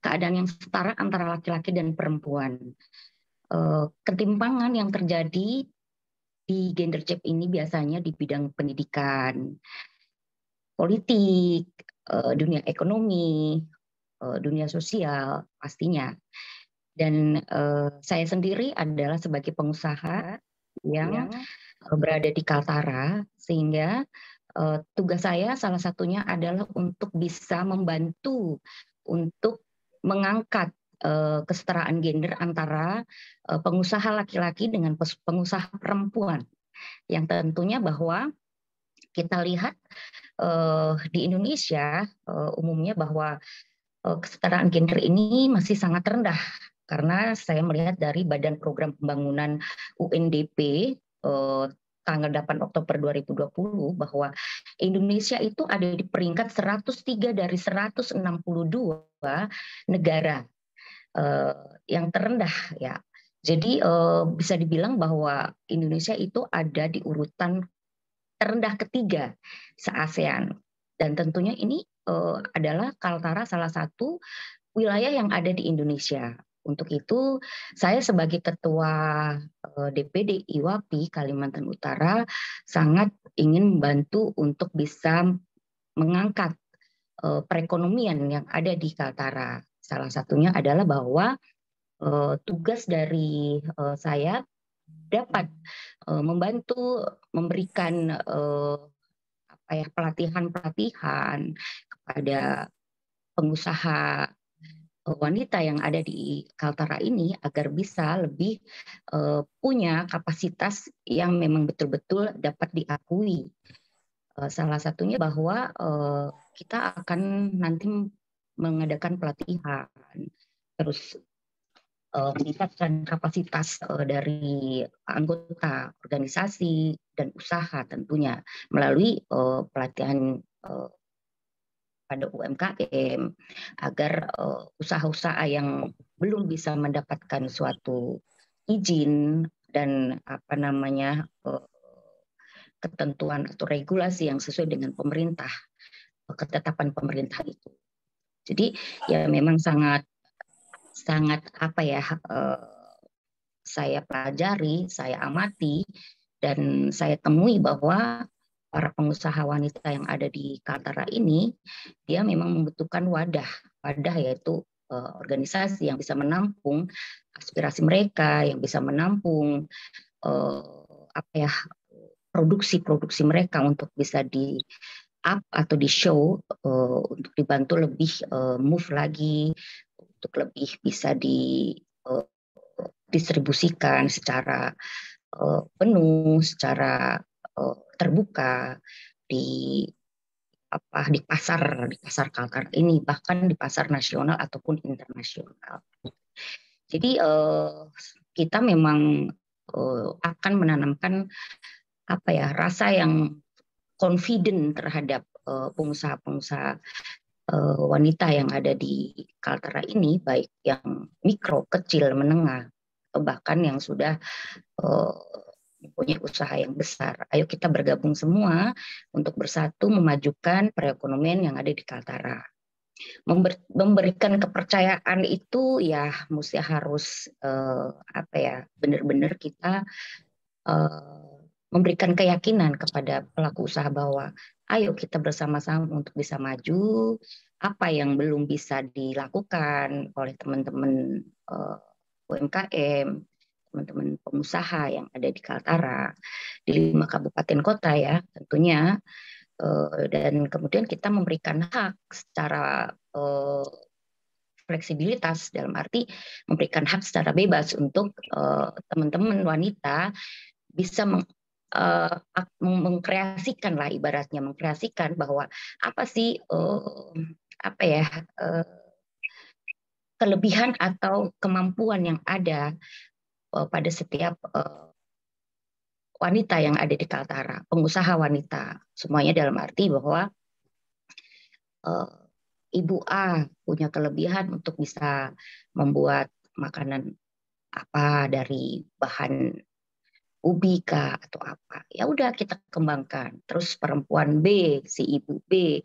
keadaan yang setara antara laki-laki dan perempuan. Ketimpangan yang terjadi di gender gap ini biasanya di bidang pendidikan, politik, dunia ekonomi, dunia sosial pastinya. Dan saya sendiri adalah sebagai pengusaha yang berada di Kaltara, sehingga tugas saya salah satunya adalah untuk bisa membantu untuk mengangkat kesetaraan gender antara pengusaha laki-laki dengan pengusaha perempuan. Yang tentunya bahwa kita lihat di Indonesia umumnya bahwa kesetaraan gender ini masih sangat rendah, karena saya melihat dari Badan Program Pembangunan UNDP tanggal 8 Oktober 2020 bahwa Indonesia itu ada di peringkat 103 dari 162 negara yang terendah ya. Jadi bisa dibilang bahwa Indonesia itu ada di urutan terendah ketiga se-ASEAN, dan tentunya ini adalah Kaltara salah satu wilayah yang ada di Indonesia. Untuk itu saya sebagai ketua DPD IWAPI Kalimantan Utara sangat ingin membantu untuk bisa mengangkat perekonomian yang ada di Kaltara. Salah satunya adalah bahwa tugas dari saya dapat membantu memberikan pelatihan-pelatihan kepada pengusaha wanita yang ada di Kaltara ini agar bisa lebih punya kapasitas yang memang betul-betul dapat diakui. Salah satunya bahwa kita akan nanti mengadakan pelatihan, terus meningkatkan kapasitas dari anggota organisasi dan usaha tentunya melalui pelatihan pada UMKM agar usaha-usaha yang belum bisa mendapatkan suatu izin dan ketentuan atau regulasi yang sesuai dengan pemerintah, ketetapan pemerintah itu. Jadi ya memang sangat saya pelajari, saya amati, dan saya temui bahwa para pengusaha wanita yang ada di Kaltara ini, dia memang membutuhkan wadah yaitu organisasi yang bisa menampung aspirasi mereka, yang bisa menampung produksi mereka untuk bisa di up atau di show untuk dibantu lebih move lagi, untuk lebih bisa didistribusikan secara penuh, secara terbuka di pasar Kaltara ini, bahkan di pasar nasional ataupun internasional. Jadi kita memang akan menanamkan rasa yang confident terhadap pengusaha-pengusaha wanita yang ada di Kaltara ini, baik yang mikro, kecil, menengah, bahkan yang sudah mempunyai usaha yang besar. Ayo kita bergabung semua untuk bersatu memajukan perekonomian yang ada di Kaltara. Memberikan kepercayaan itu ya mesti harus benar-benar kita memberikan keyakinan kepada pelaku usaha bahwa ayo kita bersama-sama untuk bisa maju. Apa yang belum bisa dilakukan oleh teman-teman UMKM, teman-teman pengusaha yang ada di Kaltara, di 5 kabupaten kota ya tentunya, dan kemudian kita memberikan hak secara fleksibilitas, dalam arti memberikan hak secara bebas untuk teman-teman wanita bisa mengkreasikan lah, ibaratnya mengkreasikan bahwa apa sih kelebihan atau kemampuan yang ada pada setiap wanita yang ada di Kaltara, pengusaha wanita, semuanya dalam arti bahwa Ibu A punya kelebihan untuk bisa membuat makanan apa dari bahan ubi kah atau apa, ya udah kita kembangkan. Terus perempuan B, si ibu B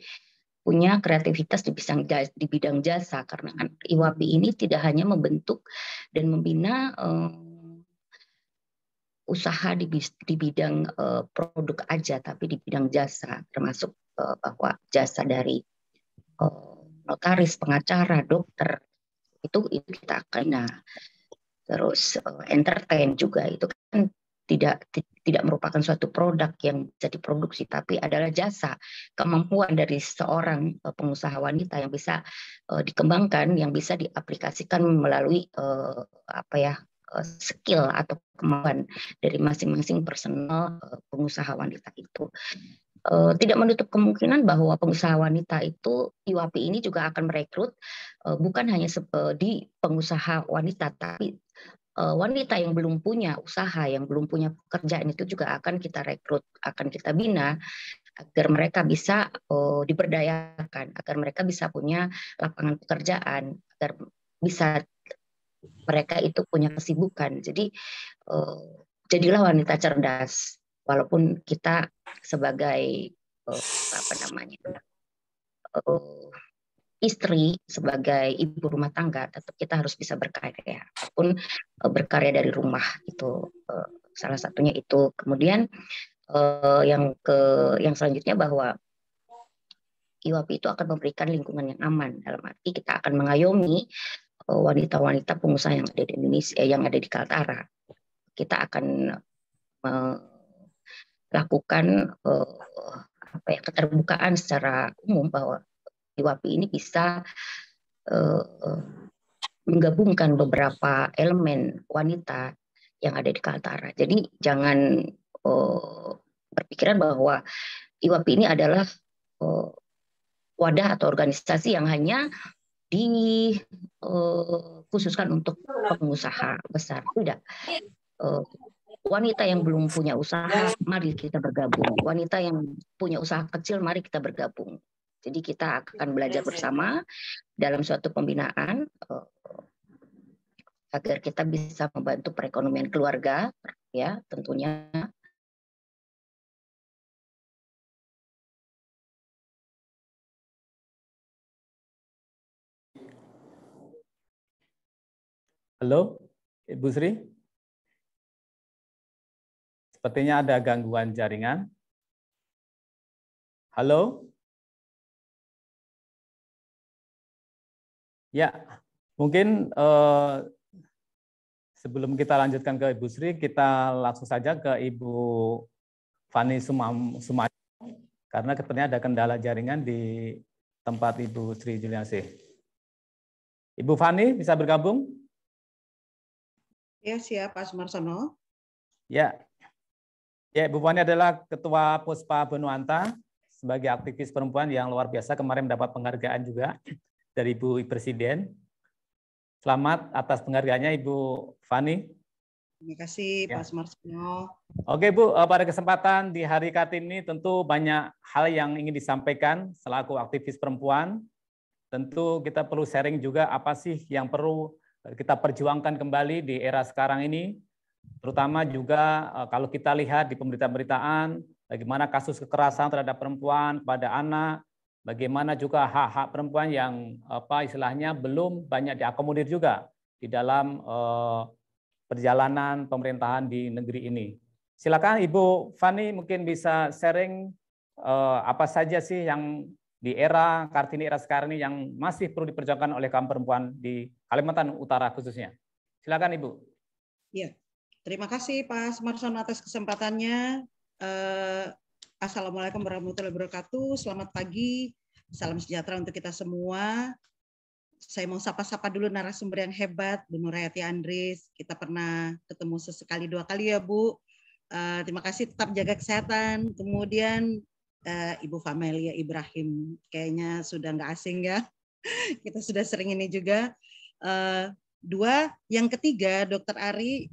punya kreativitas di bidang jasa, karena kan IWAPI ini tidak hanya membentuk dan membina usaha di bidang produk aja, tapi di bidang jasa, termasuk bahwa jasa dari notaris, pengacara, dokter, itu kita akan. Nah, terus entertain juga itu kan tidak merupakan suatu produk yang bisa diproduksi, tapi adalah jasa, kemampuan dari seorang pengusaha wanita yang bisa dikembangkan, yang bisa diaplikasikan melalui skill atau kemampuan dari masing-masing personal pengusaha wanita itu. Tidak menutup kemungkinan bahwa pengusaha wanita itu IWAPI ini juga akan merekrut bukan hanya di pengusaha wanita, tapi wanita yang belum punya usaha, yang belum punya pekerjaan itu juga akan kita rekrut, akan kita bina agar mereka bisa diberdayakan, agar mereka bisa punya lapangan pekerjaan, agar bisa mereka itu punya kesibukan. Jadi jadilah wanita cerdas, walaupun kita sebagai istri, sebagai ibu rumah tangga, tetap kita harus bisa berkarya, ataupun berkarya dari rumah itu salah satunya itu. Kemudian yang selanjutnya bahwa IWAPI itu akan memberikan lingkungan yang aman, dalam arti kita akan mengayomi wanita-wanita pengusaha yang ada di Indonesia, yang ada di Kaltara. Kita akan melakukan keterbukaan secara umum bahwa IWAPI ini bisa menggabungkan beberapa elemen wanita yang ada di Kaltara. Jadi jangan berpikiran bahwa IWAPI ini adalah wadah atau organisasi yang hanya dikhususkan untuk pengusaha besar. Tidak. Wanita yang belum punya usaha, mari kita bergabung. Wanita yang punya usaha kecil, mari kita bergabung. Jadi kita akan belajar bersama dalam suatu pembinaan agar kita bisa membantu perekonomian keluarga, ya tentunya. Halo, Ibu Sri. Sepertinya ada gangguan jaringan. Halo? Ya, mungkin sebelum kita lanjutkan ke Ibu Sri, kita langsung saja ke Ibu Fani Sumayo, karena sepertinya ada kendala jaringan di tempat Ibu Sri Juliansih. Ibu Fani bisa bergabung? Ya, siap Pak Sumarsono. Ya. Ya, Ibu Fani adalah Ketua Puspa Benuanta sebagai aktivis perempuan yang luar biasa, kemarin mendapat penghargaan juga dari Ibu Presiden. Selamat atas penghargaannya Ibu Fani. Terima kasih Pak Sumarsono. Oke Bu, pada kesempatan di hari Kartini tentu banyak hal yang ingin disampaikan selaku aktivis perempuan tentu kita perlu sharing juga apa sih yang perlu kita perjuangkan kembali di era sekarang ini, terutama juga kalau kita lihat di pemberitaan-pemberitaan, bagaimana kasus kekerasan terhadap perempuan pada anak, bagaimana juga hak-hak perempuan yang istilahnya belum banyak diakomodir juga di dalam perjalanan pemerintahan di negeri ini. Silakan Ibu Fani mungkin bisa sharing apa saja sih yang di era Kartini era sekarang ini yang masih perlu diperjuangkan oleh kaum perempuan di Kalimantan Utara khususnya. Silakan Ibu. Ya, terima kasih Pak Sumarsono atas kesempatannya. Assalamualaikum warahmatullahi wabarakatuh. Selamat pagi, salam sejahtera untuk kita semua. Saya mau sapa-sapa dulu narasumber yang hebat, Bu Nurhayati Andris. Kita pernah ketemu sesekali 2 kali ya Bu. Terima kasih, tetap jaga kesehatan. Kemudian Ibu Famelia Ibrahim, kayaknya sudah nggak asing ya. Kita sudah sering ini juga. 2, yang ketiga, Dr. Ari,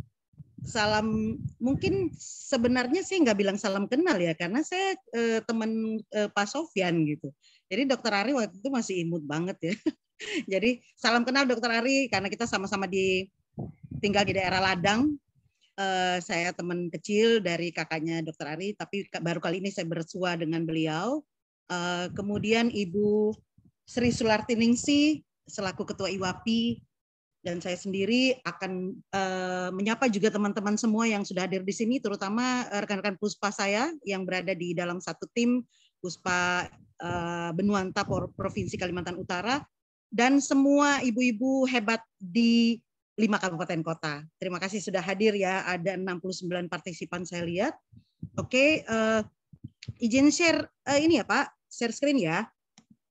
salam, mungkin sebenarnya saya nggak bilang salam kenal ya, karena saya teman Pak Sofyan gitu. Jadi Dr. Ari waktu itu masih imut banget ya. Jadi salam kenal Dr. Ari, karena kita sama-sama tinggal di daerah Ladang. Saya teman kecil dari kakaknya Dr. Ari, tapi baru kali ini saya bersua dengan beliau. Kemudian Ibu Sri Sulartiningsih selaku Ketua IWAPI, dan saya sendiri akan menyapa juga teman-teman semua yang sudah hadir di sini, terutama rekan-rekan Puspa saya yang berada di dalam satu tim Puspa Benuanta Provinsi Kalimantan Utara, dan semua ibu-ibu hebat di 5 kabupaten kota. Terima kasih sudah hadir ya, ada 69 partisipan saya lihat. Oke, izin share ini ya Pak, share screen ya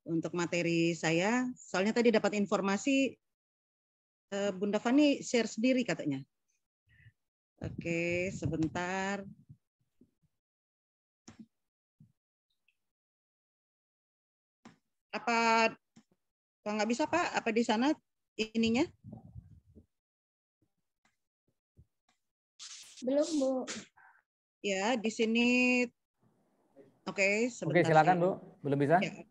untuk materi saya. Soalnya tadi dapat informasi Bunda Fani share sendiri katanya. Oke, sebentar. Apa nggak bisa Pak? Apa di sana ininya? Belum, Bu. Ya, di sini. Oke, sebentar. Oke, silakan Bu. Belum bisa? Ya.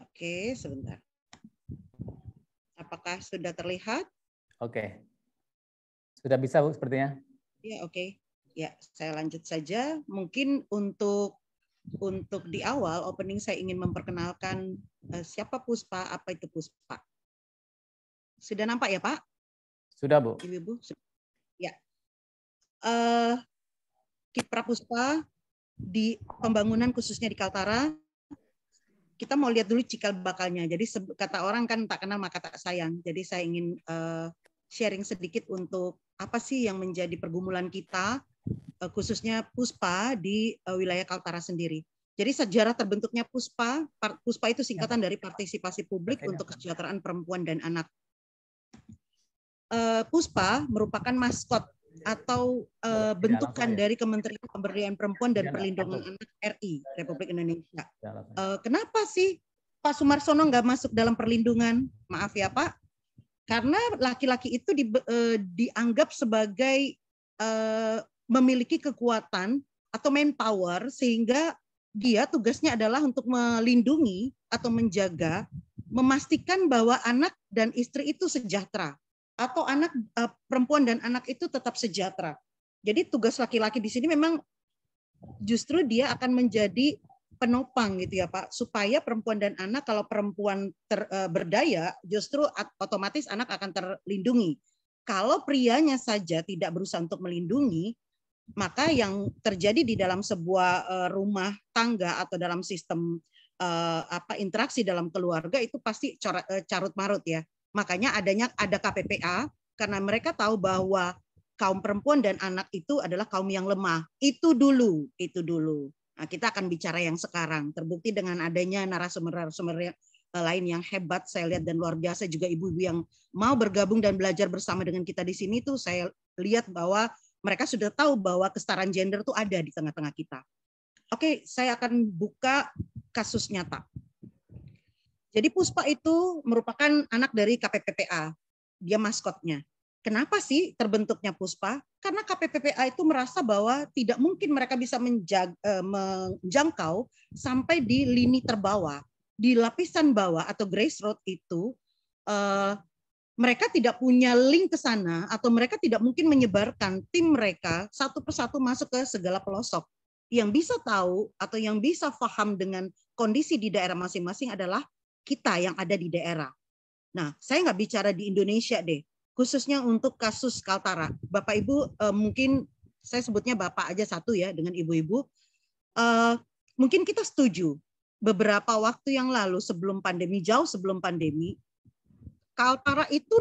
Oke, sebentar. Apakah sudah terlihat? Oke. Sudah bisa Bu sepertinya. Ya, oke. Ya, saya lanjut saja. Mungkin untuk di awal opening saya ingin memperkenalkan siapa Puspa, apa itu Puspa. Sudah nampak ya, Pak? Sudah, Bu. Ibu-ibu. Ya, kiprah Puspa di pembangunan khususnya di Kaltara, kita mau lihat dulu cikal bakalnya. Jadi kata orang kan tak kenal maka tak sayang. Jadi saya ingin sharing sedikit untuk apa sih yang menjadi pergumulan kita, khususnya Puspa di wilayah Kaltara sendiri. Jadi sejarah terbentuknya Puspa itu singkatan dari Partisipasi Publik untuk Kesejahteraan Perempuan dan Anak. Puspa merupakan maskot atau bentukan dari Kementerian Pemberdayaan Perempuan dan Perlindungan Anak RI Republik Indonesia. Kenapa sih Pak Sumarsono nggak masuk dalam perlindungan? Maaf ya Pak, karena laki-laki itu dianggap sebagai memiliki kekuatan atau manpower, sehingga dia tugasnya adalah untuk melindungi atau menjaga, memastikan bahwa anak dan istri itu sejahtera, atau anak perempuan dan anak itu tetap sejahtera. Jadi tugas laki-laki di sini memang justru dia akan menjadi penopang gitu ya Pak, supaya perempuan dan anak, kalau perempuan berdaya justru otomatis anak akan terlindungi. Kalau prianya saja tidak berusaha untuk melindungi, maka yang terjadi di dalam sebuah rumah tangga atau dalam sistem interaksi dalam keluarga itu pasti carut marut ya. Makanya ada KPPA, karena mereka tahu bahwa kaum perempuan dan anak itu adalah kaum yang lemah. Itu dulu. Nah, kita akan bicara yang sekarang. Terbukti dengan adanya narasumber-narasumber lain yang hebat, saya lihat, dan luar biasa juga ibu-ibu yang mau bergabung dan belajar bersama dengan kita di sini tuh saya lihat bahwa mereka sudah tahu bahwa kesetaraan gender tuh ada di tengah-tengah kita. Oke, saya akan buka kasus nyata. Jadi Puspa itu merupakan anak dari KPPPA, dia maskotnya. Kenapa sih terbentuknya Puspa? Karena KPPPA itu merasa bahwa tidak mungkin mereka bisa menjangkau sampai di lini terbawah. di lapisan bawah atau grassroots itu mereka tidak punya link ke sana, atau mereka tidak mungkin menyebarkan tim mereka satu persatu masuk ke segala pelosok. Yang bisa tahu atau yang bisa paham dengan kondisi di daerah masing-masing adalah kita yang ada di daerah. Nah, saya nggak bicara di Indonesia deh, khususnya untuk kasus Kaltara. Bapak Ibu mungkin saya sebutnya Bapak aja satu ya dengan ibu-ibu. Mungkin kita setuju beberapa waktu yang lalu sebelum pandemi, jauh sebelum pandemi, Kaltara itu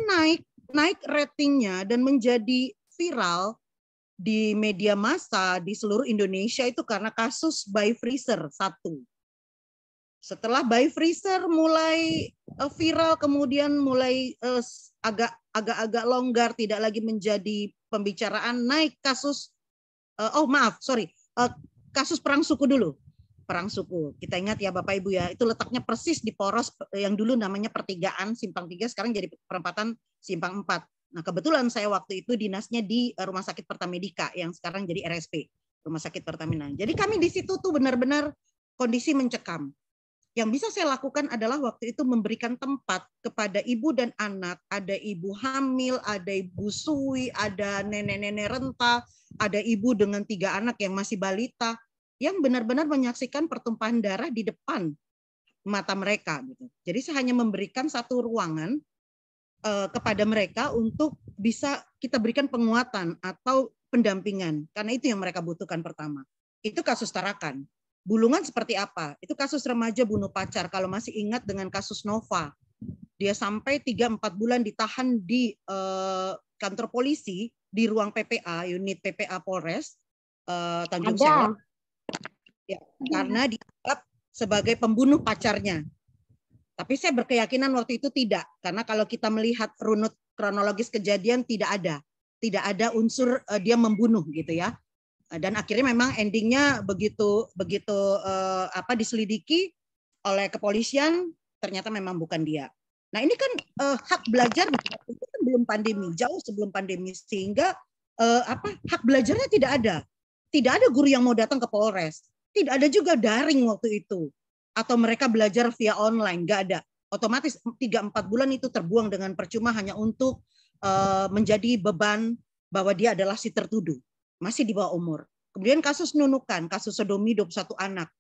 naik ratingnya dan menjadi viral di media massa di seluruh Indonesia itu karena kasus Bayi Freezer 1. Setelah Bayi Freezer mulai viral, kemudian mulai agak longgar, tidak lagi menjadi pembicaraan, naik kasus kasus perang suku dulu. Perang suku. Kita ingat ya Bapak Ibu ya, itu letaknya persis di poros yang dulu namanya pertigaan Simpang 3, sekarang jadi perempatan Simpang 4. Nah, kebetulan saya waktu itu dinasnya di Rumah Sakit Pertamedika yang sekarang jadi RSP, Rumah Sakit Pertamina. Jadi kami di situ tuh benar-benar kondisi mencekam. Yang bisa saya lakukan adalah waktu itu memberikan tempat kepada ibu dan anak, ada ibu hamil, ada ibu sui, ada nenek-nenek renta, ada ibu dengan 3 anak yang masih balita, yang benar-benar menyaksikan pertumpahan darah di depan mata mereka. Gitu. Jadi saya hanya memberikan satu ruangan kepada mereka untuk bisa kita berikan penguatan atau pendampingan. Karena itu yang mereka butuhkan pertama. Itu kasus Tarakan. Bulungan seperti apa? Itu kasus remaja bunuh pacar. Kalau masih ingat dengan kasus Nova. Dia sampai 3-4 bulan ditahan di kantor polisi, di ruang PPA, unit PPA Polres Tanjung Selok. Ya, karena dianggap sebagai pembunuh pacarnya. Tapi saya berkeyakinan waktu itu tidak, karena kalau kita melihat runut kronologis kejadian tidak ada unsur dia membunuh gitu ya. Dan akhirnya memang endingnya begitu diselidiki oleh kepolisian ternyata memang bukan dia. Nah ini kan hak belajar itu kan belum pandemi, jauh sebelum pandemi, sehingga hak belajarnya tidak ada. Tidak ada guru yang mau datang ke Polres. Tidak ada juga daring waktu itu. Atau mereka belajar via online, nggak ada. Otomatis 3-4 bulan itu terbuang dengan percuma hanya untuk menjadi beban bahwa dia adalah si tertuduh. Masih di bawah umur. Kemudian kasus Nunukan, kasus sodomi 21 anak.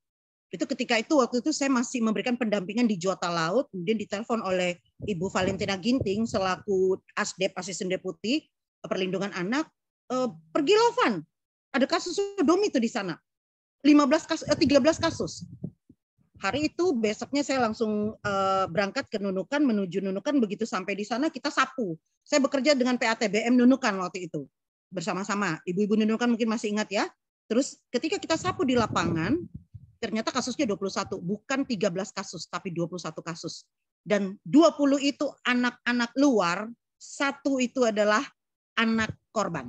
Itu ketika itu waktu itu saya masih memberikan pendampingan di Jota Laut, kemudian ditelepon oleh Ibu Valentina Ginting selaku Asdep, Asisten Deputi Perlindungan Anak, pergi Lovan. Ada kasus sodomi itu di sana. 13 kasus. Hari itu besoknya saya langsung berangkat ke Nunukan, menuju Nunukan. Begitu sampai di sana kita sapu. Saya bekerja dengan PATBM Nunukan waktu itu bersama-sama. Ibu-ibu Nunukan mungkin masih ingat ya. Terus ketika kita sapu di lapangan, ternyata kasusnya 21, bukan 13 kasus tapi 21 kasus. Dan 20 itu anak-anak luar, 1 itu adalah anak korban.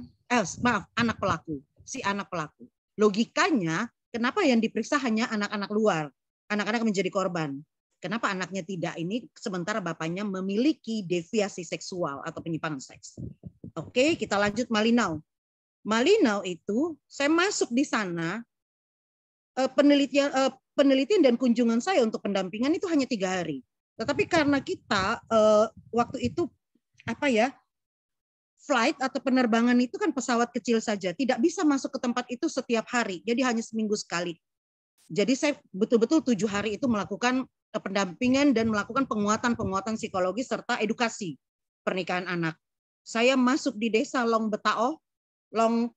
Anak pelaku, si anak pelaku. Logikanya kenapa yang diperiksa hanya anak-anak luar? Anak-anak menjadi korban. Kenapa anaknya tidak ini sementara bapaknya memiliki deviasi seksual atau penyimpangan seks? Oke, kita lanjut Malinau. Malinau itu saya masuk di sana, penelitian dan kunjungan saya untuk pendampingan itu hanya 3 hari. Tetapi karena kita waktu itu flight atau penerbangan itu kan pesawat kecil saja, tidak bisa masuk ke tempat itu setiap hari, jadi hanya seminggu sekali. Jadi saya betul-betul 7 hari itu melakukan pendampingan dan melakukan penguatan psikologis serta edukasi pernikahan anak. Saya masuk di desa Long Betao, Long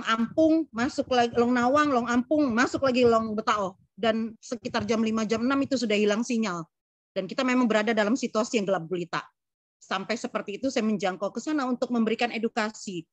Ampung, masuk lagi Long Nawang, Long Ampung, masuk lagi Long Betao, dan sekitar jam 5 jam 6 itu sudah hilang sinyal. Dan kita memang berada dalam situasi yang gelap gulita. Sampai seperti itu saya menjangkau ke sana untuk memberikan edukasi.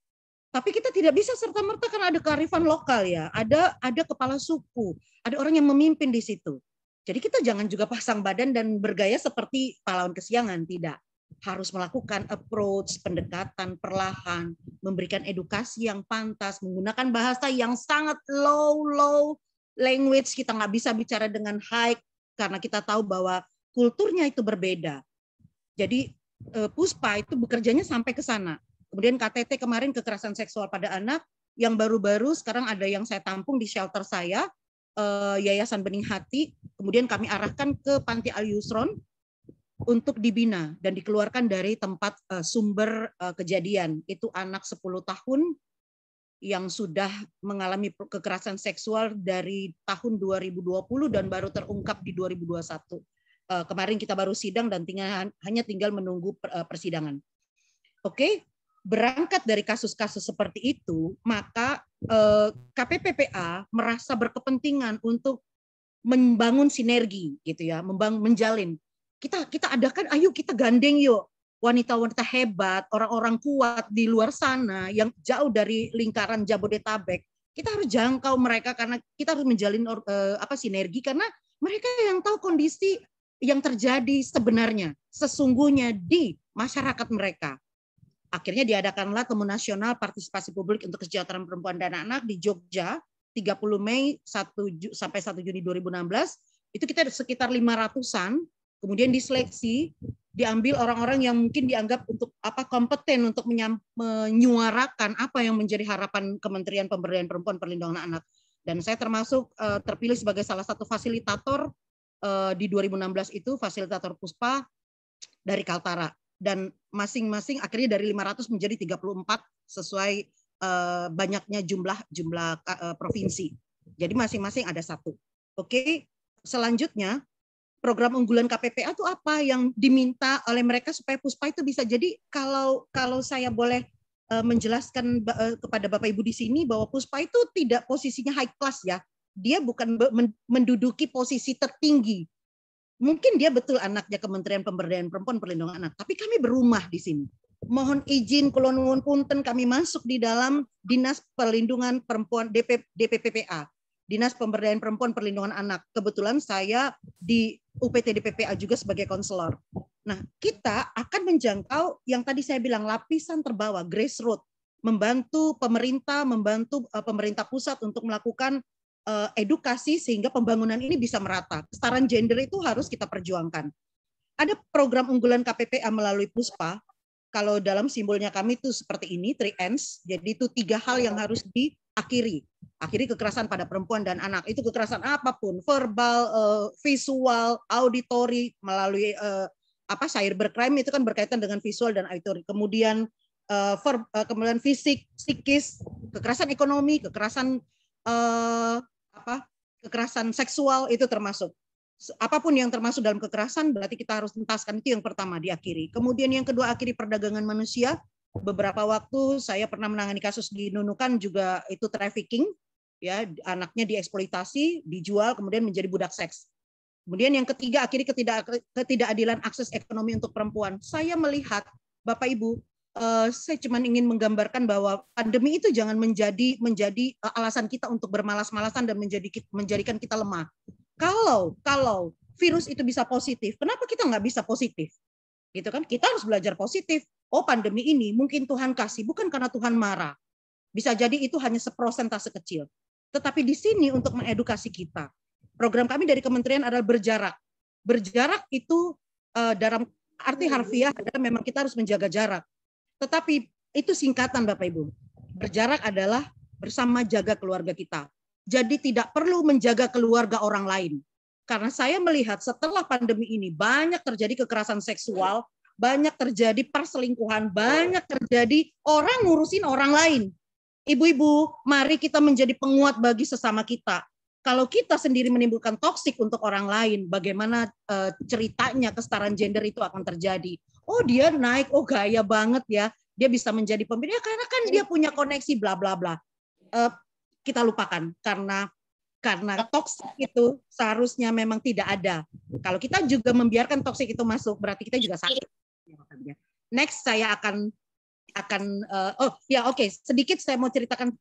Tapi kita tidak bisa serta-merta karena ada kearifan lokal ya, ada kepala suku, ada orang yang memimpin di situ. Jadi kita jangan juga pasang badan dan bergaya seperti pahlawan kesiangan, tidak. Harus melakukan approach, pendekatan perlahan, memberikan edukasi yang pantas, menggunakan bahasa yang sangat low language. Kita nggak bisa bicara dengan high karena kita tahu bahwa kulturnya itu berbeda. Jadi Puspa itu bekerjanya sampai ke sana. Kemudian KTT kemarin kekerasan seksual pada anak, yang baru-baru sekarang ada yang saya tampung di shelter saya, Yayasan Bening Hati. kemudian kami arahkan ke Panti Al Yusron untuk dibina dan dikeluarkan dari tempat sumber kejadian. Itu anak 10 tahun yang sudah mengalami kekerasan seksual dari tahun 2020 dan baru terungkap di 2021. Kemarin kita baru sidang dan hanya tinggal menunggu persidangan. Oke, berangkat dari kasus-kasus seperti itu, maka KPPPA merasa berkepentingan untuk membangun sinergi, gitu ya, menjalin. Kita adakan, ayo kita gandeng yuk wanita-wanita hebat, orang-orang kuat di luar sana yang jauh dari lingkaran Jabodetabek. Kita harus jangkau mereka karena kita harus menjalin sinergi karena mereka yang tahu kondisi yang terjadi sebenarnya, sesungguhnya di masyarakat mereka. Akhirnya diadakanlah Temu Nasional Partisipasi Publik untuk Kesejahteraan Perempuan dan Anak di Jogja, 30 Mei sampai 1 Juni 2016. Itu kita sekitar 500-an. Kemudian diseleksi, diambil orang-orang yang mungkin dianggap untuk kompeten untuk menyuarakan apa yang menjadi harapan Kementerian Pemberdayaan Perempuan Perlindungan Anak. Dan saya termasuk terpilih sebagai salah satu fasilitator di 2016 itu, fasilitator Puspa dari Kaltara. Dan masing-masing akhirnya dari 500 menjadi 34 sesuai banyaknya jumlah provinsi. Jadi masing-masing ada satu. Oke, selanjutnya program unggulan KPPA itu apa yang diminta oleh mereka supaya Puspa itu bisa. Jadi kalau saya boleh menjelaskan kepada Bapak Ibu di sini bahwa Puspa itu tidak posisinya high class ya. Dia bukan menduduki posisi tertinggi. Mungkin dia betul anaknya Kementerian Pemberdayaan Perempuan Perlindungan Anak, tapi kami berumah di sini. Mohon izin kula nuwun punten kami masuk di dalam Dinas Perlindungan Perempuan DPPPA. Dinas Pemberdayaan Perempuan Perlindungan Anak. Kebetulan saya di UPT DPPA juga sebagai konselor. Nah, kita akan menjangkau yang tadi saya bilang lapisan terbawah, grassroots, membantu pemerintah pusat untuk melakukan edukasi sehingga pembangunan ini bisa merata. Kesetaraan gender itu harus kita perjuangkan. Ada program unggulan KPPA melalui Puspa. Kalau dalam simbolnya kami itu seperti ini, 3Ns. Jadi itu 3 hal yang harus diakhiri. Akhiri kekerasan pada perempuan dan anak. Itu kekerasan apapun, verbal, visual, auditory, melalui cybercrime itu kan berkaitan dengan visual dan auditory. Kemudian kemudian fisik, psikis, kekerasan ekonomi, kekerasan kekerasan seksual itu termasuk. Apapun yang termasuk dalam kekerasan berarti kita harus tuntaskan, itu yang pertama diakhiri. Kemudian yang kedua akhiri perdagangan manusia. Beberapa waktu saya pernah menangani kasus di Nunukan juga itu trafficking, ya, anaknya dieksploitasi, dijual kemudian menjadi budak seks. Kemudian yang ketiga akhiri ketidakadilan akses ekonomi untuk perempuan. Saya melihat Bapak Ibu, saya cuma ingin menggambarkan bahwa pandemi itu jangan menjadi alasan kita untuk bermalas-malasan dan menjadikan kita lemah. Kalau virus itu bisa positif, kenapa kita nggak bisa positif? Gitu kan? Kita harus belajar positif. Oh, pandemi ini mungkin Tuhan kasih, bukan karena Tuhan marah. Bisa jadi itu hanya seprosentase kecil. Tetapi di sini untuk mengedukasi kita. Program kami dari kementerian adalah berjarak. Berjarak itu dalam arti harfiah adalah memang kita harus menjaga jarak. Tetapi itu singkatan Bapak Ibu. Berjarak adalah bersama jaga keluarga kita. Jadi tidak perlu menjaga keluarga orang lain. Karena saya melihat setelah pandemi ini banyak terjadi kekerasan seksual, banyak terjadi perselingkuhan, banyak terjadi orang ngurusin orang lain. Ibu-ibu, mari kita menjadi penguat bagi sesama kita. Kalau kita sendiri menimbulkan toksik untuk orang lain, bagaimana ceritanya kesetaraan gender itu akan terjadi? Oh, dia naik, oh gaya banget ya, dia bisa menjadi pemimpin, ya karena kan dia punya koneksi bla bla bla. Kita lupakan karena toksik itu seharusnya memang tidak ada. Kalau kita juga membiarkan toksik itu masuk, berarti kita juga sakit. Next saya akan sedikit saya mau ceritakan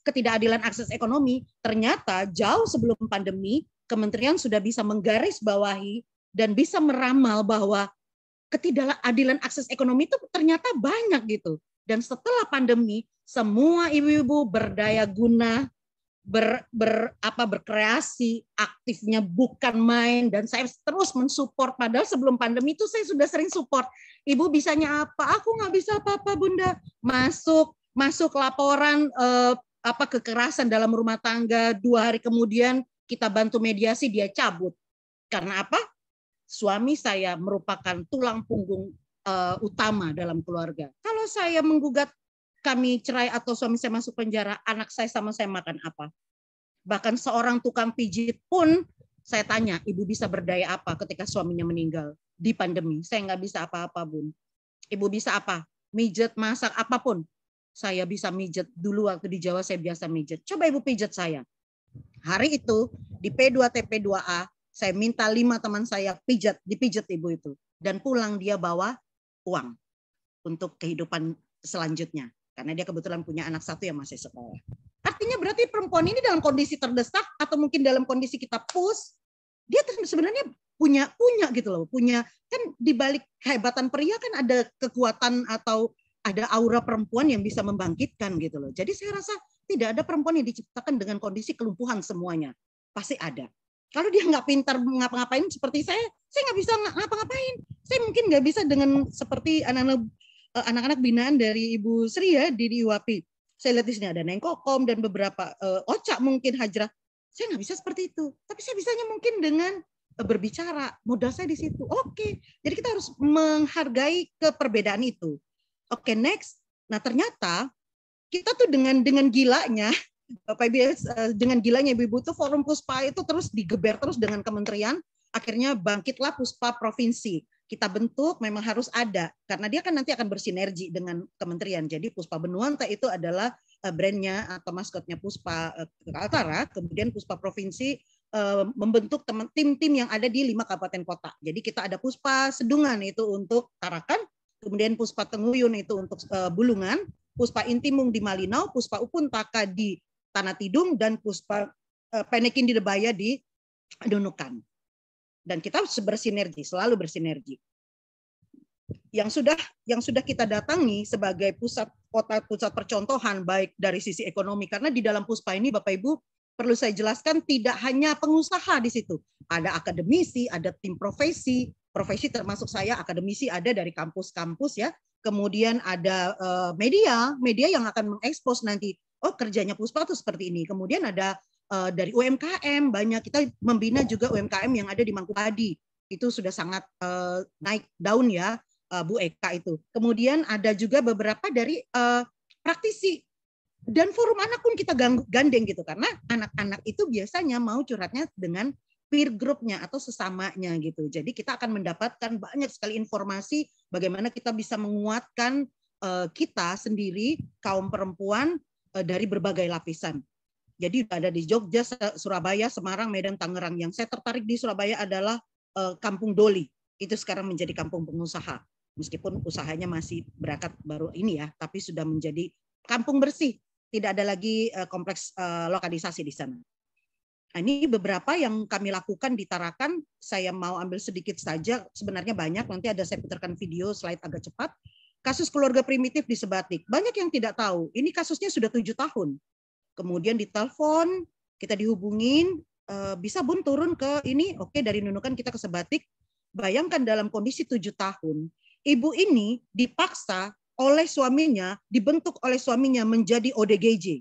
ketidakadilan akses ekonomi. Ternyata jauh sebelum pandemi, kementerian sudah bisa menggarisbawahi dan bisa meramal bahwa ketidakadilan akses ekonomi itu ternyata banyak gitu. Dan setelah pandemi, semua ibu-ibu berdaya guna, berkreasi, aktifnya bukan main, dan saya terus mensupport. Padahal sebelum pandemi itu saya sudah sering support. Ibu bisanya apa? Aku nggak bisa apa-apa, Bunda. Masuk laporan kekerasan dalam rumah tangga, 2 hari kemudian kita bantu mediasi, dia cabut. Karena apa? Suami saya merupakan tulang punggung utama dalam keluarga. Kalau saya menggugat, kami cerai atau suami saya masuk penjara, anak saya sama saya makan apa? Bahkan seorang tukang pijit pun saya tanya, ibu bisa berdaya apa ketika suaminya meninggal di pandemi? Saya nggak bisa apa-apa, Bun. Ibu bisa apa? Mijet, masak, apapun. Saya bisa mijet. Dulu waktu di Jawa saya biasa mijet. Coba ibu pijet saya. Hari itu di P2TP2A, saya minta 5 teman saya dipijet ibu itu. Dan pulang dia bawa uang untuk kehidupan selanjutnya. Karena dia kebetulan punya anak 1 yang masih sekolah. Artinya berarti perempuan ini dalam kondisi terdesak atau mungkin dalam kondisi kita push, dia sebenarnya punya gitu loh, punya kan di balik kehebatan pria kan ada kekuatan atau ada aura perempuan yang bisa membangkitkan gitu loh. Jadi saya rasa tidak ada perempuan yang diciptakan dengan kondisi kelumpuhan semuanya. Pasti ada. Kalau dia nggak pintar ngapa-ngapain seperti saya nggak bisa ngapa-ngapain. Saya mungkin nggak bisa dengan seperti anak-anak binaan dari Ibu Sri ya di UAPI. Saya lihat di sini ada Neng Kokom dan beberapa Oca mungkin Hajrah. Saya nggak bisa seperti itu. Tapi saya bisanya mungkin dengan berbicara. Modal saya di situ. Oke. Jadi kita harus menghargai keperbedaan itu. Oke, next. Nah ternyata kita tuh dengan gilanya, Bapak Ibu, dengan gilanya Ibu tuh Forum Puspa itu terus digeber terus dengan kementerian. Akhirnya bangkitlah Puspa Provinsi. Kita bentuk memang harus ada karena dia kan nanti akan bersinergi dengan kementerian. Jadi Puspa Benuanta itu adalah brandnya atau maskotnya Puspa Kaltara. Kemudian Puspa Provinsi membentuk tim-tim yang ada di 5 kabupaten kota. Jadi kita ada Puspa Sedungan itu untuk Tarakan, kemudian Puspa Tenguyun itu untuk Bulungan, Puspa Intimung di Malinau, Puspa Upuntaka di Tanah Tidung, dan Puspa Penekin di Debaya di Nunukan. Dan kita bersinergi, selalu bersinergi. Yang sudah kita datangi sebagai pusat percontohan baik dari sisi ekonomi, karena di dalam Puspa ini Bapak Ibu perlu saya jelaskan tidak hanya pengusaha di situ, ada akademisi, ada tim profesi termasuk saya akademisi ada dari kampus-kampus ya, kemudian ada media yang akan mengekspos nanti kerjanya Puspa itu seperti ini, kemudian ada dari UMKM, banyak kita membina juga UMKM yang ada di Mangkupadi. Itu sudah sangat naik daun ya, Bu Eka itu. Kemudian ada juga beberapa dari praktisi. Dan forum anak pun kita gandeng gitu, karena anak-anak itu biasanya mau curhatnya dengan peer group-nya atau sesamanya gitu. Jadi kita akan mendapatkan banyak sekali informasi bagaimana kita bisa menguatkan kita sendiri, kaum perempuan dari berbagai lapisan. Jadi ada di Jogja, Surabaya, Semarang, Medan, Tangerang. Yang saya tertarik di Surabaya adalah Kampung Doli. Itu sekarang menjadi kampung pengusaha. Meskipun usahanya masih berangkat baru ini ya, tapi sudah menjadi kampung bersih. Tidak ada lagi kompleks lokalisasi di sana. Nah, ini beberapa yang kami lakukan di Tarakan. Saya mau ambil sedikit saja, sebenarnya banyak. Nanti ada saya putarkan video, slide agak cepat. Kasus keluarga primitif di Sebatik. Banyak yang tidak tahu, ini kasusnya sudah 7 tahun. Kemudian ditelepon, kita dihubungin, bisa Bun turun ke ini, oke dari Nunukan kita ke Sebatik. Bayangkan dalam kondisi 7 tahun, ibu ini dipaksa oleh suaminya, dibentuk oleh suaminya menjadi ODGJ,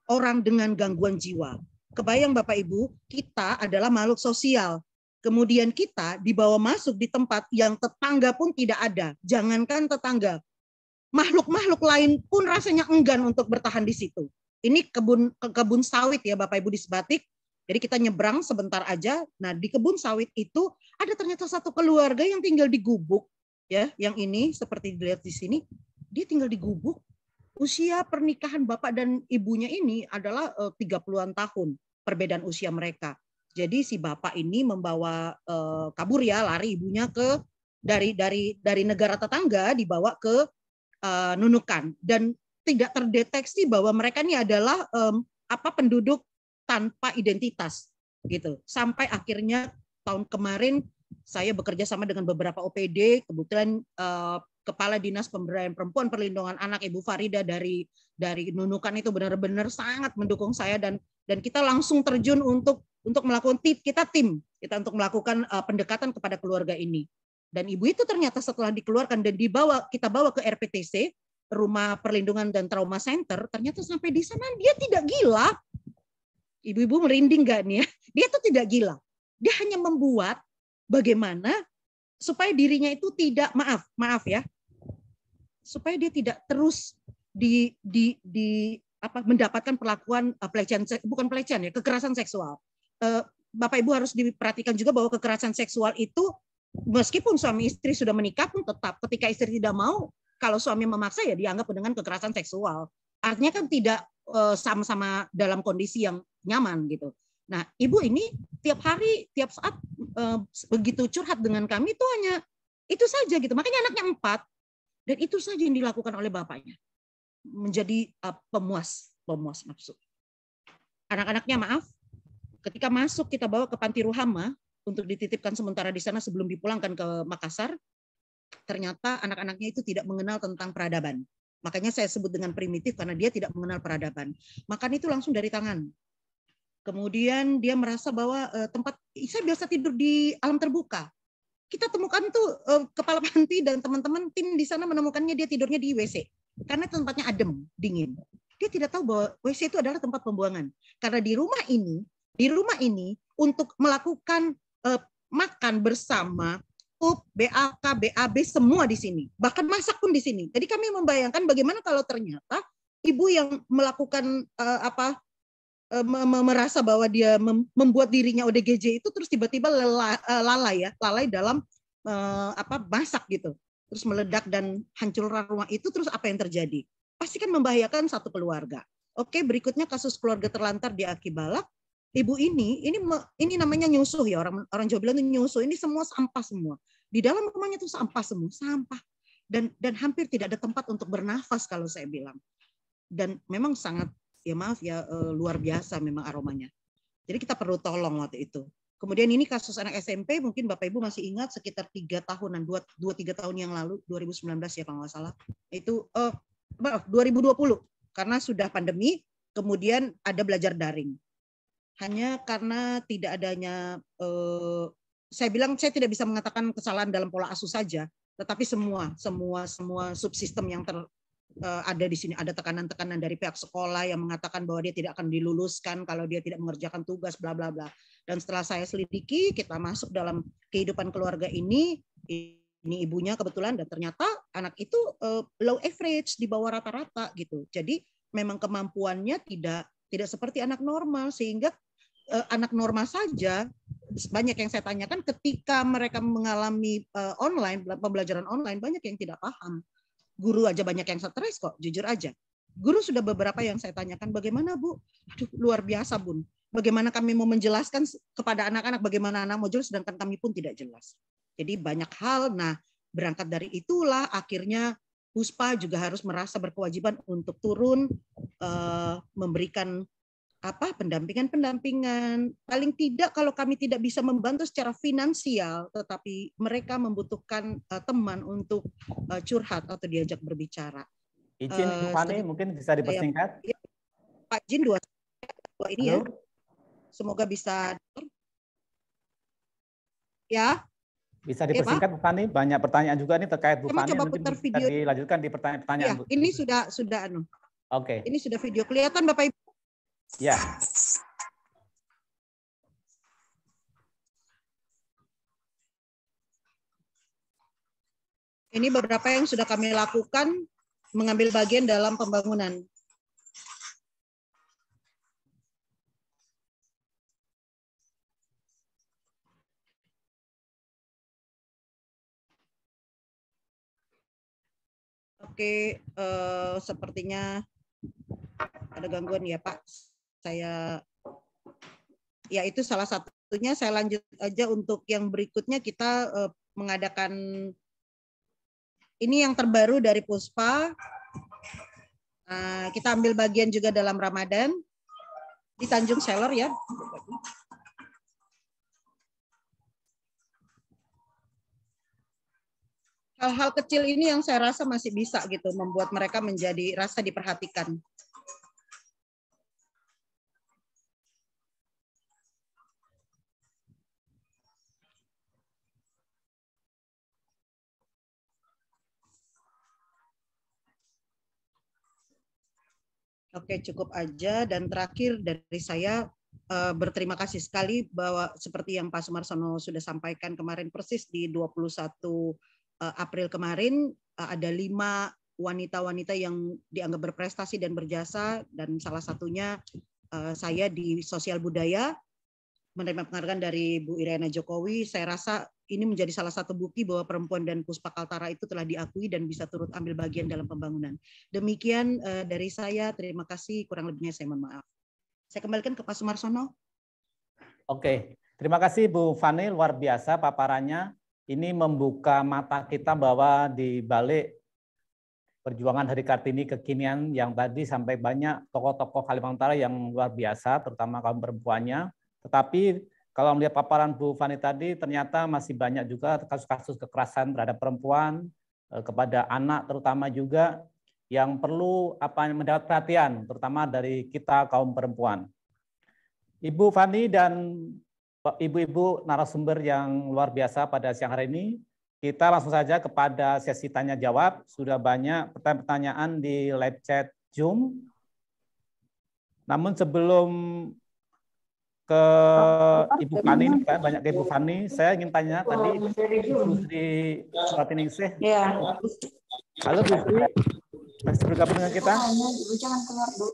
orang dengan gangguan jiwa. Kebayang Bapak Ibu, kita adalah makhluk sosial. Kemudian kita dibawa masuk di tempat yang tetangga pun tidak ada, jangankan tetangga. Makhluk-makhluk lain pun rasanya enggan untuk bertahan di situ. Ini kebun sawit ya Bapak Ibu di Sebatik. Jadi kita nyebrang sebentar aja. Nah di kebun sawit itu ada ternyata satu keluarga yang tinggal di gubuk. Ya, yang ini seperti dilihat di sini, dia tinggal di gubuk. Usia pernikahan bapak dan ibunya ini adalah 30-an tahun perbedaan usia mereka. Jadi si bapak ini membawa kabur ya, lari ibunya ke dari negara tetangga dibawa ke Nunukan, dan tidak terdeteksi bahwa mereka ini adalah penduduk tanpa identitas gitu. Sampai akhirnya tahun kemarin saya bekerja sama dengan beberapa OPD, kebetulan Kepala Dinas Pemberdayaan Perempuan Perlindungan Anak Ibu Farida dari Nunukan itu benar-benar sangat mendukung saya, dan kita langsung terjun untuk melakukan tim untuk melakukan pendekatan kepada keluarga ini. Dan ibu itu ternyata setelah dikeluarkan dan kita bawa ke RPTC, Rumah Perlindungan dan Trauma Center, ternyata sampai di sana dia tidak gila. Ibu-ibu merinding nggak nih ya? Dia tuh tidak gila. Dia hanya membuat bagaimana supaya dirinya itu tidak, maaf ya, supaya dia tidak terus mendapatkan perlakuan pelecehan, bukan pelecehan ya, kekerasan seksual. Bapak Ibu harus diperhatikan juga bahwa kekerasan seksual itu meskipun suami istri sudah menikah pun tetap ketika istri tidak mau, kalau suami memaksa ya dianggap dengan kekerasan seksual. Artinya kan tidak sama-sama dalam kondisi yang nyaman gitu. Nah, ibu ini tiap hari, tiap saat begitu curhat dengan kami itu hanya itu saja gitu. Makanya anaknya 4 dan itu saja yang dilakukan oleh bapaknya. Menjadi pemuas nafsu. Anak-anaknya maaf, ketika masuk kita bawa ke Panti Ruhama untuk dititipkan sementara di sana sebelum dipulangkan ke Makassar, ternyata anak-anaknya itu tidak mengenal tentang peradaban. Makanya saya sebut dengan primitif karena dia tidak mengenal peradaban. Makan itu langsung dari tangan. Kemudian dia merasa bahwa saya biasa tidur di alam terbuka. Kita temukan tuh kepala panti dan teman-teman tim di sana menemukannya dia tidurnya di WC. Karena tempatnya adem, dingin. Dia tidak tahu bahwa WC itu adalah tempat pembuangan. Karena di rumah ini untuk melakukan makan bersama, BAK, BAB semua di sini. Bahkan masak pun di sini. Jadi kami membayangkan bagaimana kalau ternyata ibu yang melakukan merasa bahwa dia membuat dirinya ODGJ itu terus tiba-tiba lalai dalam masak gitu. Terus meledak dan hancurkan rumah itu, terus apa yang terjadi? Pasti kan membahayakan satu keluarga. Oke, berikutnya kasus keluarga terlantar di Aki Balak. Ibu ini namanya nyusuh ya, orang Jawa bilang itu nyusuh. Ini semua sampah semua. Di dalam rumahnya itu sampah semua, sampah. Dan hampir tidak ada tempat untuk bernafas kalau saya bilang. Dan memang sangat, ya maaf ya, luar biasa memang aromanya. Jadi kita perlu tolong waktu itu. Kemudian ini kasus anak SMP, mungkin Bapak Ibu masih ingat sekitar 3 tahunan, 2-3 tahun yang lalu, 2019 ya kalau nggak salah. Itu 2020, karena sudah pandemi, kemudian ada belajar daring. Hanya karena tidak adanya, saya bilang saya tidak bisa mengatakan kesalahan dalam pola asuh saja, tetapi semua subsistem yang ada di sini, ada tekanan-tekanan dari pihak sekolah yang mengatakan bahwa dia tidak akan diluluskan kalau dia tidak mengerjakan tugas, bla bla bla. Dan setelah saya selidiki, kita masuk dalam kehidupan keluarga ini ibunya kebetulan, dan ternyata anak itu low average, di bawah rata-rata gitu. Jadi memang kemampuannya tidak seperti anak normal, sehingga anak normal saja, banyak yang saya tanyakan ketika mereka mengalami pembelajaran online, banyak yang tidak paham. Guru aja banyak yang stres kok, jujur aja. Guru sudah beberapa yang saya tanyakan, bagaimana Bu? Aduh, luar biasa Bun. Bagaimana kami mau menjelaskan kepada anak-anak bagaimana anak mau jelas, sedangkan kami pun tidak jelas. Jadi banyak hal. Nah, berangkat dari itulah akhirnya Puspa juga harus merasa berkewajiban untuk turun memberikan pendampingan. Paling tidak kalau kami tidak bisa membantu secara finansial, tetapi mereka membutuhkan teman untuk curhat atau diajak berbicara. Izin Bu Fani, mungkin bisa dipersingkat. Ya, Pak Jin dua ini. Halo? Ya. Semoga bisa. Ya. Bisa dipersingkat Bu Fani, banyak pertanyaan juga nih terkait Bu Fani. Coba mungkin putar bisa video. Dilanjutkan di pertanyaan-pertanyaan. Ya, ini sudah Oke. Ini sudah video, kelihatan Bapak Ibu? Ya. Ini beberapa yang sudah kami lakukan mengambil bagian dalam pembangunan. Oke, sepertinya ada gangguan ya Pak. Ya itu salah satunya. Saya lanjut aja untuk yang berikutnya, kita mengadakan ini yang terbaru dari Puspa. Kita ambil bagian juga dalam Ramadan di Tanjung Seller ya. Hal-hal kecil ini yang saya rasa masih bisa gitu membuat mereka menjadi rasa diperhatikan. Oke, cukup aja. Dan terakhir dari saya, berterima kasih sekali bahwa seperti yang Pak Sumarsono sudah sampaikan kemarin persis di 21 April kemarin ada 5 wanita-wanita yang dianggap berprestasi dan berjasa, dan salah satunya saya di sosial budaya menerima penghargaan dari Bu Iriana Jokowi. Saya rasa ini menjadi salah satu bukti bahwa perempuan dan Puspa Kaltara itu telah diakui dan bisa turut ambil bagian dalam pembangunan. Demikian dari saya, terima kasih, kurang lebihnya saya mohon maaf. Saya kembalikan ke Pak Sumarsono. Oke, terima kasih Bu Fani, luar biasa paparannya. Ini membuka mata kita bahwa di balik perjuangan Hari Kartini kekinian yang tadi sampai banyak tokoh-tokoh Kalimantan Utara yang luar biasa, terutama kaum perempuannya. Tetapi kalau melihat paparan Bu Fani tadi, ternyata masih banyak juga kasus-kasus kekerasan terhadap perempuan, kepada anak terutama juga, yang perlu mendapat perhatian, terutama dari kita kaum perempuan. Ibu Fani dan ibu-ibu narasumber yang luar biasa pada siang hari ini, kita langsung saja kepada sesi tanya jawab. Sudah banyak pertanyaan di live chat Zoom. Namun sebelum ke Ibu Fani, banyak ke Ibu Fani, saya ingin tanya tadi Bu Sri Pratiningsih. Ya. Halo Bu Sri, masih bergabung dengan kita? Jangan keluar, Bu.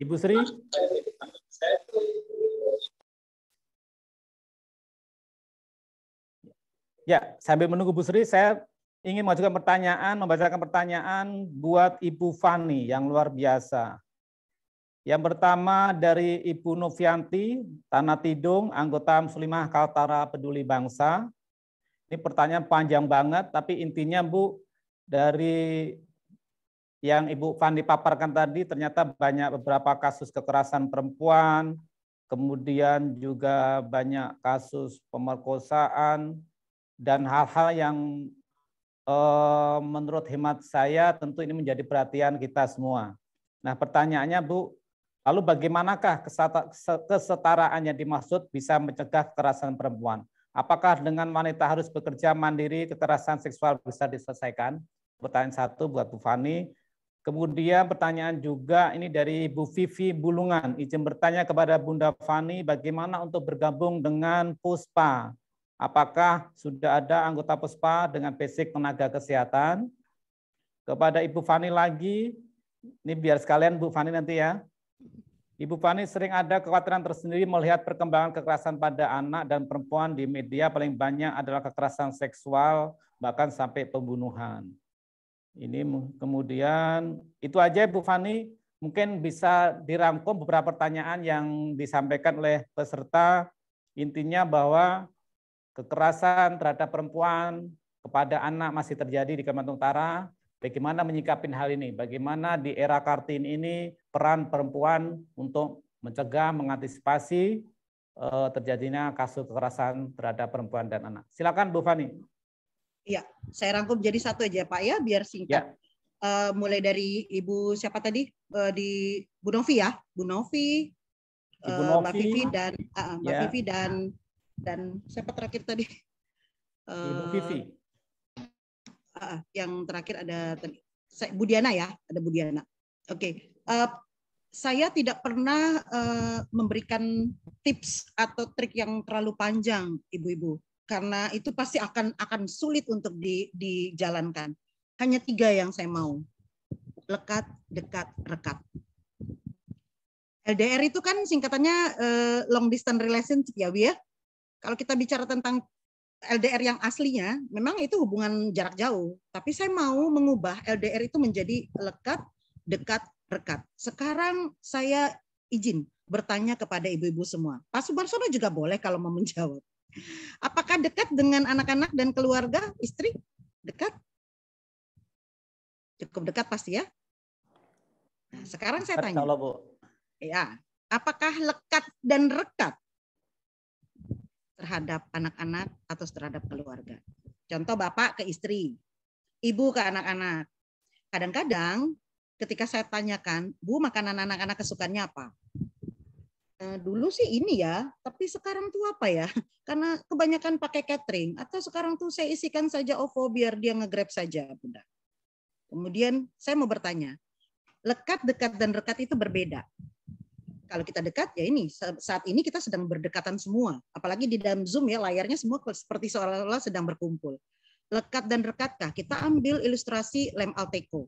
Ibu Sri? Ya, sambil menunggu Bu Sri, saya ingin mengajukan pertanyaan, membacakan pertanyaan buat Ibu Fani yang luar biasa. Yang pertama dari Ibu Novianti, Tanah Tidung, anggota Muslimah Kaltara Peduli Bangsa. Ini pertanyaan panjang banget, tapi intinya Bu, dari yang Ibu Fani paparkan tadi, ternyata banyak beberapa kasus kekerasan perempuan, kemudian juga banyak kasus pemerkosaan, dan hal-hal yang menurut hemat saya tentu ini menjadi perhatian kita semua. Nah, pertanyaannya Bu, lalu bagaimanakah kesetaraan yang dimaksud bisa mencegah kekerasan perempuan? Apakah dengan wanita harus bekerja mandiri, kekerasan seksual bisa diselesaikan? Pertanyaan satu buat Bu Fani. Kemudian pertanyaan juga ini dari Bu Vivi Bulungan. Izin bertanya kepada Bunda Fani, bagaimana untuk bergabung dengan Puspa? Apakah sudah ada anggota Puspa dengan basic tenaga kesehatan? Kepada Ibu Fani lagi, ini biar sekalian Bu Fani nanti ya. Ibu Fani sering ada kekhawatiran tersendiri melihat perkembangan kekerasan pada anak dan perempuan di media, paling banyak adalah kekerasan seksual, bahkan sampai pembunuhan. Ini kemudian, itu aja Bu Fani, mungkin bisa dirangkum beberapa pertanyaan yang disampaikan oleh peserta. Intinya bahwa kekerasan terhadap perempuan kepada anak masih terjadi di Kalimantan Utara. Bagaimana menyikapi hal ini? Bagaimana di era Kartini ini peran perempuan untuk mencegah, mengantisipasi terjadinya kasus kekerasan terhadap perempuan dan anak? Silakan Bu Fani. Iya, saya rangkum jadi satu aja Pak ya, biar singkat. Ya. Mulai dari Ibu siapa tadi? Di Bu Novi ya, Bu Novi, Mbak Vivi dan Mbak Vivi dan siapa terakhir tadi? Ibu Vivi. Yang terakhir ada Bu Diana ya, ada Bu Diana. Oke. Saya tidak pernah memberikan tips atau trik yang terlalu panjang, ibu-ibu, karena itu pasti akan sulit untuk dijalankan. Hanya 3 yang saya mau. Lekat, dekat, rekat. LDR itu kan singkatannya long distance relationship ya, Bu ya. Kalau kita bicara tentang LDR yang aslinya, memang itu hubungan jarak jauh. Tapi saya mau mengubah LDR itu menjadi lekat, dekat, rekat. Sekarang saya izin bertanya kepada ibu-ibu semua. Pak Sumarsono juga boleh kalau mau menjawab. Apakah dekat dengan anak-anak dan keluarga, istri? Dekat? Cukup dekat pasti ya. Nah, sekarang saya tanya. Ya, apakah lekat dan rekat terhadap anak-anak atau terhadap keluarga? Contoh bapak ke istri, ibu ke anak-anak. Kadang-kadang ketika saya tanyakan, Bu, makanan anak-anak kesukaannya apa? Dulu sih ini ya, tapi sekarang tuh apa ya? Karena kebanyakan pakai catering, atau sekarang tuh saya isikan saja OVO biar dia nge-grab saja, Bunda. Kemudian saya mau bertanya, lekat, dekat, dan rekat itu berbeda. Kalau kita dekat, ya ini saat ini kita sedang berdekatan semua. Apalagi di dalam Zoom ya, layarnya semua seperti seolah-olah sedang berkumpul. Lekat dan rekatkah? Kita ambil ilustrasi lem Alteco.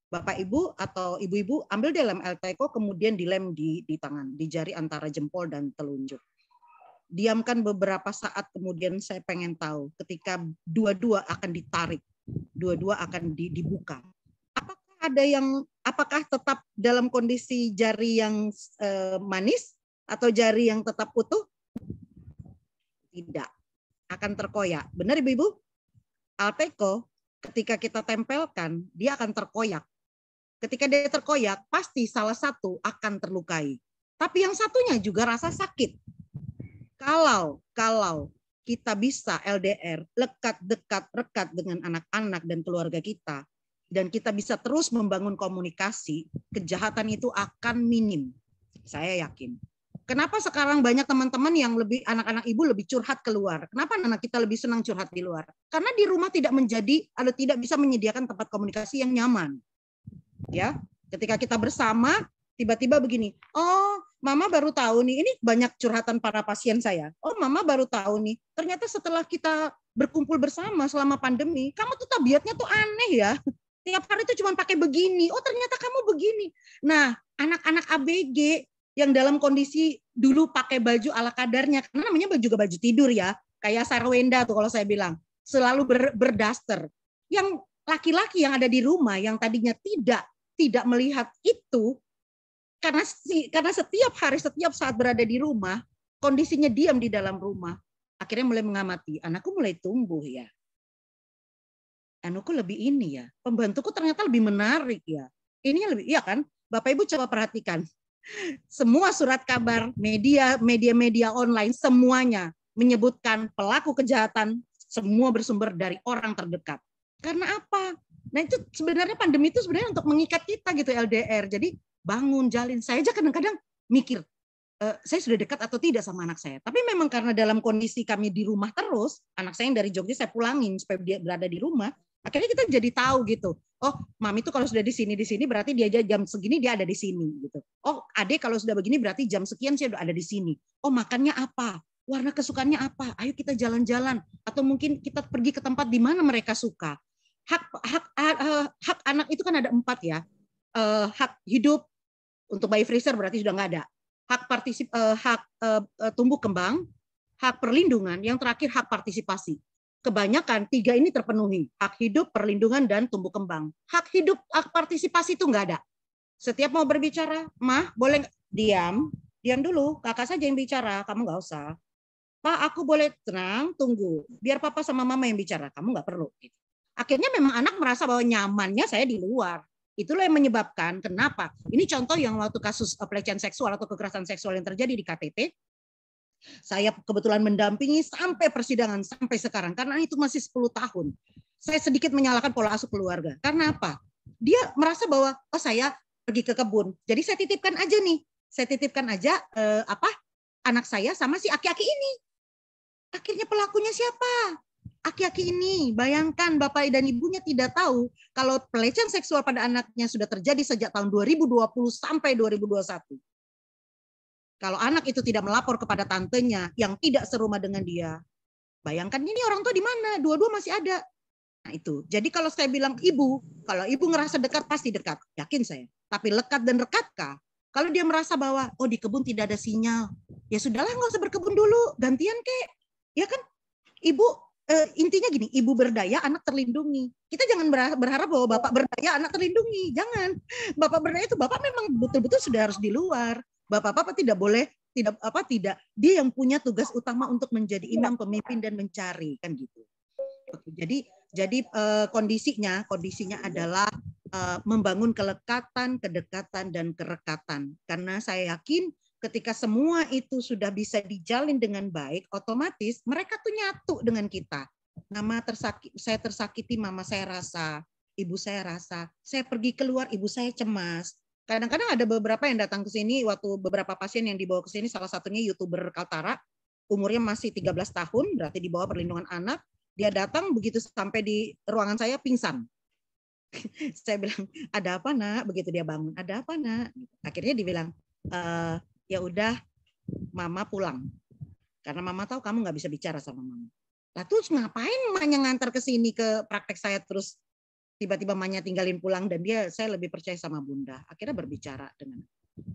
Bapak Ibu atau ibu-ibu ambil deh lem Alteco, kemudian dilem di tangan, di jari antara jempol dan telunjuk. Diamkan beberapa saat, kemudian saya pengen tahu ketika dua-dua akan ditarik, dua-dua akan dibuka. Apakah tetap dalam kondisi jari yang manis atau jari yang tetap utuh? Tidak, akan terkoyak. Benar Ibu-ibu? Alteco ketika kita tempelkan, dia akan terkoyak. Ketika dia terkoyak, pasti salah satu akan terlukai. Tapi yang satunya juga rasa sakit. Kalau kita bisa LDR, lekat, dekat, rekat dengan anak-anak dan keluarga kita, dan kita bisa terus membangun komunikasi, kejahatan itu akan minim. Saya yakin. Kenapa sekarang banyak teman-teman yang anak-anak ibu lebih curhat keluar? Kenapa anak kita lebih senang curhat di luar? Karena di rumah tidak bisa menyediakan tempat komunikasi yang nyaman. Ya, ketika kita bersama, tiba-tiba begini, oh mama baru tahu nih, ini banyak curhatan para pasien saya. Oh mama baru tahu nih, ternyata setelah kita berkumpul bersama selama pandemi, kamu tuh tabiatnya tuh aneh ya. Tiap hari tuh cuma pakai begini. Oh ternyata kamu begini. Nah anak-anak ABG yang dalam kondisi dulu pakai baju ala kadarnya, karena namanya juga baju tidur ya, kayak Sarwenda tuh kalau saya bilang, selalu berdaster. Yang laki-laki yang ada di rumah yang tadinya tidak melihat itu, karena setiap hari, setiap saat berada di rumah, kondisinya diam di dalam rumah, akhirnya mulai mengamati, anakku mulai tumbuh ya, anakku lebih ini ya, pembantuku ternyata lebih menarik ya, ini lebih, iya kan? Bapak Ibu coba perhatikan, semua surat kabar, media online, semuanya menyebutkan pelaku kejahatan semua bersumber dari orang terdekat. Karena apa? Nah itu sebenarnya pandemi itu sebenarnya untuk mengikat kita gitu LDR. Jadi bangun, jalin. Saya aja kadang-kadang mikir, saya sudah dekat atau tidak sama anak saya. Tapi memang karena dalam kondisi kami di rumah terus, anak saya yang dari Jogja saya pulangin supaya dia berada di rumah. Akhirnya kita jadi tahu gitu. Oh, mami itu kalau sudah di sini berarti dia jam segini dia ada di sini gitu. Oh, adik kalau sudah begini berarti jam sekian saya sudah ada di sini. Oh, makannya apa? Warna kesukaannya apa? Ayo kita jalan-jalan atau mungkin kita pergi ke tempat di mana mereka suka. Hak anak itu kan ada 4 ya. Hak hidup untuk bayi freezer berarti sudah nggak ada. Hak tumbuh kembang, hak perlindungan, yang terakhir hak partisipasi. Kebanyakan 3 ini terpenuhi. Hak hidup, perlindungan, dan tumbuh kembang. Hak hidup, hak partisipasi itu nggak ada. Setiap mau berbicara, Mah boleh diam dulu. Kakak saja yang bicara, kamu nggak usah. Pak, aku boleh tenang, tunggu. Biar papa sama mama yang bicara, kamu nggak perlu. Akhirnya memang anak merasa bahwa nyamannya saya di luar. Itulah yang menyebabkan kenapa. Ini contoh yang waktu kasus pelecehan seksual atau kekerasan seksual yang terjadi di KTT. Saya kebetulan mendampingi sampai persidangan, sampai sekarang. Karena itu masih 10 tahun. Saya sedikit menyalahkan pola asuh keluarga. Karena apa? Dia merasa bahwa, oh saya pergi ke kebun. Jadi saya titipkan aja nih. Saya titipkan aja anak saya sama si aki-aki ini. Akhirnya pelakunya siapa? Aki-aki ini. Bayangkan bapak dan ibunya tidak tahu kalau pelecehan seksual pada anaknya sudah terjadi sejak tahun 2020 sampai 2021. Kalau anak itu tidak melapor kepada tantenya yang tidak serumah dengan dia, bayangkan ini orang tua di mana? Dua-dua masih ada. Nah itu. Jadi kalau saya bilang ibu, kalau ibu ngerasa dekat pasti dekat, yakin saya. Tapi lekat dan rekatkah? Kalau dia merasa bahwa oh di kebun tidak ada sinyal, ya sudahlah nggak usah berkebun dulu, gantian kek, ya kan? Ibu intinya gini, ibu berdaya, anak terlindungi. Kita jangan berharap bahwa bapak berdaya, anak terlindungi. Jangan. Bapak berdaya itu bapak memang betul-betul sudah harus di luar. Bapak-bapak tidak boleh, tidak. Dia yang punya tugas utama untuk menjadi imam, pemimpin dan mencari kan gitu. Jadi kondisinya adalah membangun kelekatan, kedekatan dan kerekatan. Karena saya yakin ketika semua itu sudah bisa dijalin dengan baik, otomatis mereka tuh nyatu dengan kita. Saya tersakiti, mama saya rasa, ibu saya rasa, saya pergi keluar, ibu saya cemas. Kadang-kadang ada beberapa yang datang ke sini, waktu beberapa pasien yang dibawa ke sini, salah satunya YouTuber Kaltara, umurnya masih 13 tahun, berarti di bawah perlindungan anak, dia datang begitu sampai di ruangan saya pingsan. Saya bilang, ada apa nak? Begitu dia bangun, ada apa nak? Akhirnya dia bilang, ya udah mama pulang. Karena mama tahu kamu nggak bisa bicara sama mama. Lah terus ngapain mamanya ngantar ke sini ke praktek saya terus tiba-tiba mamanya tinggalin pulang dan saya lebih percaya sama bunda. Akhirnya berbicara dengan.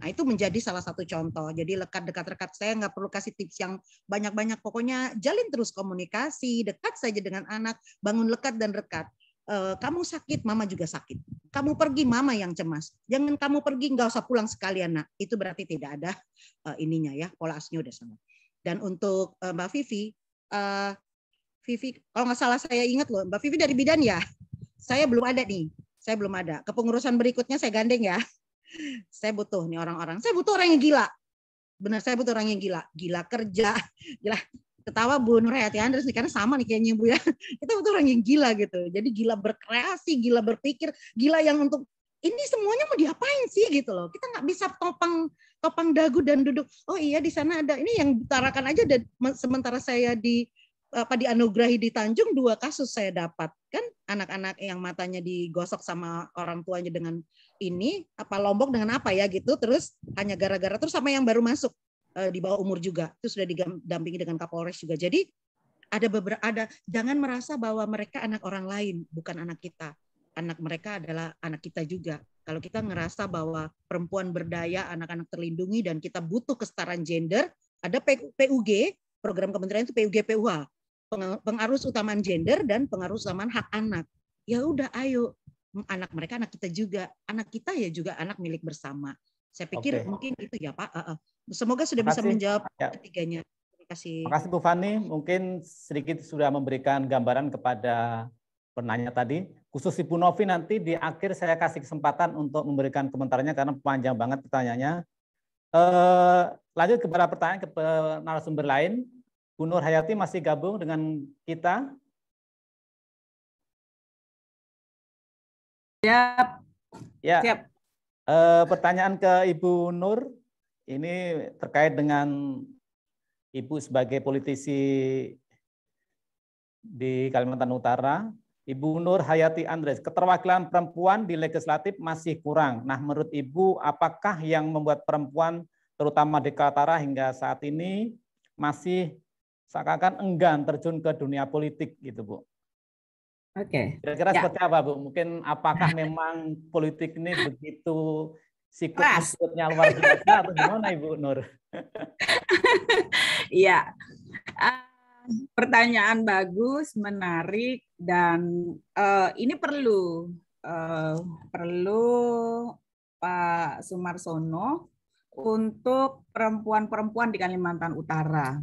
Nah itu menjadi salah satu contoh. Jadi lekat dekat-dekat, saya nggak perlu kasih tips yang banyak-banyak. Pokoknya jalin terus komunikasi, dekat saja dengan anak, bangun lekat dan rekat. Kamu sakit, mama juga sakit. Kamu pergi, mama yang cemas. Jangan kamu pergi, nggak usah pulang sekalian nak. Itu berarti tidak ada ininya ya, pola asuhnya udah sama. Dan untuk Mbak Vivi, kalau nggak salah saya ingat loh, Mbak Vivi dari bidan ya. Saya belum ada nih, saya belum ada. Kepengurusan berikutnya saya gandeng ya. Saya butuh nih orang-orang. Saya butuh orang yang gila. Benar, saya butuh orang yang gila. Gila kerja, gila. Ketawa Bu Nur Hayati Andres nih, karena sama nih kayaknya Bu ya. Kita butuh orang yang gila gitu. Jadi gila berkreasi, gila berpikir, gila yang untuk ini semuanya mau diapain sih gitu loh. Kita nggak bisa topang dagu dan duduk. Oh iya di sana ada ini yang ditarakan aja. Dan sementara saya dianugerahi di Tanjung 2 kasus saya dapat kan, anak-anak yang matanya digosok sama orang tuanya dengan ini Lombok dengan apa ya gitu. Terus hanya gara-gara terus sama yang baru masuk. Di bawah umur juga itu sudah didampingi dengan Kapolres juga. Jadi ada jangan merasa bahwa mereka anak orang lain, bukan anak kita. Anak mereka adalah anak kita juga. Kalau kita ngerasa bahwa perempuan berdaya, anak-anak terlindungi dan kita butuh kesetaraan gender, ada PUG, program kementerian itu PUG PUH, pengarus utamaan gender dan pengarus utamaan hak anak. Ya udah ayo, anak mereka anak kita juga, anak kita ya juga anak milik bersama. Saya pikir mungkin itu ya Pak. Semoga sudah bisa menjawab ketiganya. Terima kasih. Terima kasih Bu Fani. Mungkin sedikit sudah memberikan gambaran kepada penanya tadi. Khusus Ibu Novi nanti di akhir saya kasih kesempatan untuk memberikan komentarnya karena panjang banget pertanyaannya. Lanjut kepada pertanyaan ke narasumber lain. Bu Nur Hayati masih gabung dengan kita. Siap. Ya. Siap. Pertanyaan ke Ibu Nur, ini terkait dengan Ibu sebagai politisi di Kalimantan Utara. Ibu Nur Hayati Andres, keterwakilan perempuan di legislatif masih kurang. Nah, menurut Ibu, apakah yang membuat perempuan, terutama di Kaltara hingga saat ini, masih seakan-akan enggan terjun ke dunia politik gitu, Bu? Oke. Kira-kira seperti apa, Bu? Mungkin apakah memang politik ini begitu sikut-sikutnya luar biasa atau gimana, Ibu Nur? Iya. Pertanyaan bagus, menarik, dan ini perlu Pak Sumarsono untuk perempuan-perempuan di Kalimantan Utara.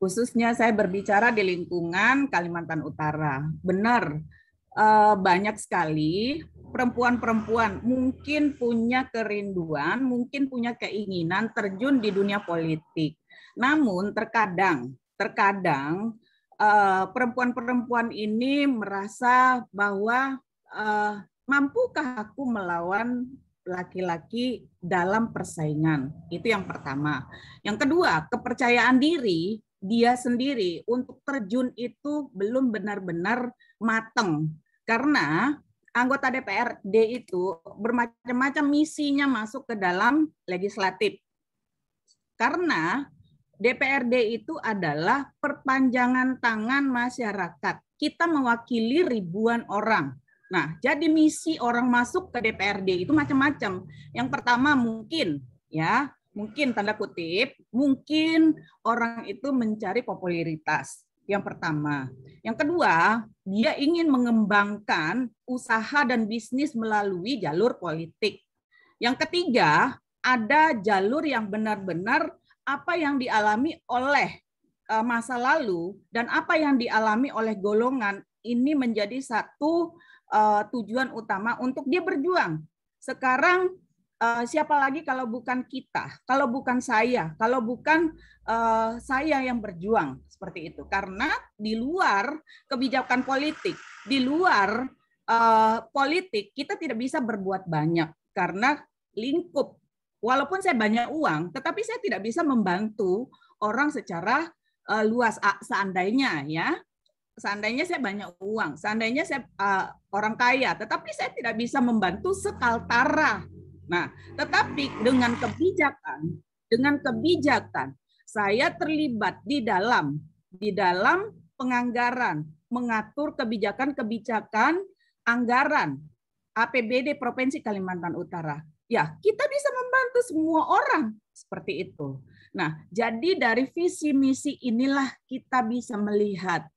Khususnya saya berbicara di lingkungan Kalimantan Utara. Benar, banyak sekali perempuan-perempuan mungkin punya kerinduan, mungkin punya keinginan terjun di dunia politik. Namun terkadang perempuan-perempuan ini merasa bahwa mampukah aku melawan laki-laki dalam persaingan? Itu yang pertama. Yang kedua, kepercayaan diri dia sendiri untuk terjun itu belum benar-benar matang. Karena anggota DPRD itu bermacam-macam misinya masuk ke dalam legislatif. Karena DPRD itu adalah perpanjangan tangan masyarakat. Kita mewakili ribuan orang. Nah, jadi misi orang masuk ke DPRD itu macam-macam. Yang pertama mungkin tanda kutip, mungkin orang itu mencari popularitas. Yang pertama. Yang kedua, dia ingin mengembangkan usaha dan bisnis melalui jalur politik. Yang ketiga, ada jalur yang benar-benar apa yang dialami oleh masa lalu dan apa yang dialami oleh golongan ini menjadi satu tujuan utama untuk dia berjuang. Sekarang siapa lagi kalau bukan kita, kalau bukan saya, kalau bukan saya yang berjuang seperti itu. Karena di luar kebijakan politik, di luar politik kita tidak bisa berbuat banyak karena lingkup. Walaupun saya banyak uang, tetapi saya tidak bisa membantu orang secara luas seandainya ya. seandainya saya banyak uang, seandainya saya orang kaya, tetapi saya tidak bisa membantu sekaltara. Nah, tetapi dengan kebijakan saya terlibat di dalam penganggaran, mengatur kebijakan anggaran APBD Provinsi Kalimantan Utara. Ya, kita bisa membantu semua orang seperti itu. Nah, jadi dari visi misi inilah kita bisa melihat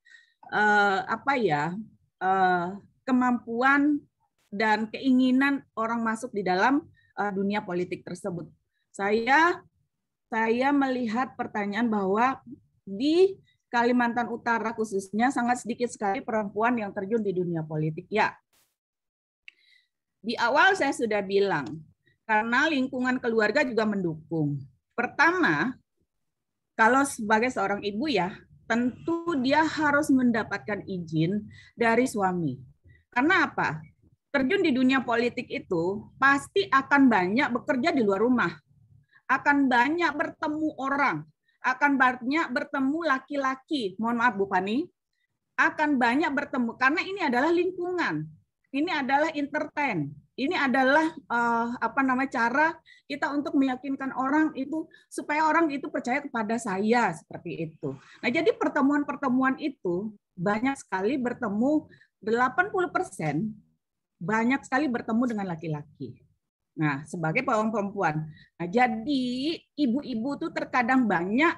kemampuan dan keinginan orang masuk di dalam dunia politik tersebut. Saya melihat pertanyaan bahwa di Kalimantan Utara khususnya sangat sedikit sekali perempuan yang terjun di dunia politik. Ya, di awal saya sudah bilang, karena lingkungan keluarga juga mendukung. Pertama, kalau sebagai seorang ibu ya, tentu dia harus mendapatkan izin dari suami. Karena apa? Terjun di dunia politik itu pasti akan banyak bekerja di luar rumah. Akan banyak bertemu orang. Akan banyak bertemu laki-laki. Mohon maaf Bu Pani. Akan banyak bertemu. Karena ini adalah lingkungan. Ini adalah entertain. Ini adalah cara kita untuk meyakinkan orang itu supaya orang itu percaya kepada saya seperti itu. Nah, jadi pertemuan-pertemuan itu banyak sekali bertemu 80% banyak sekali bertemu dengan laki-laki. Nah, sebagai perempuan. Nah, jadi ibu-ibu itu terkadang banyak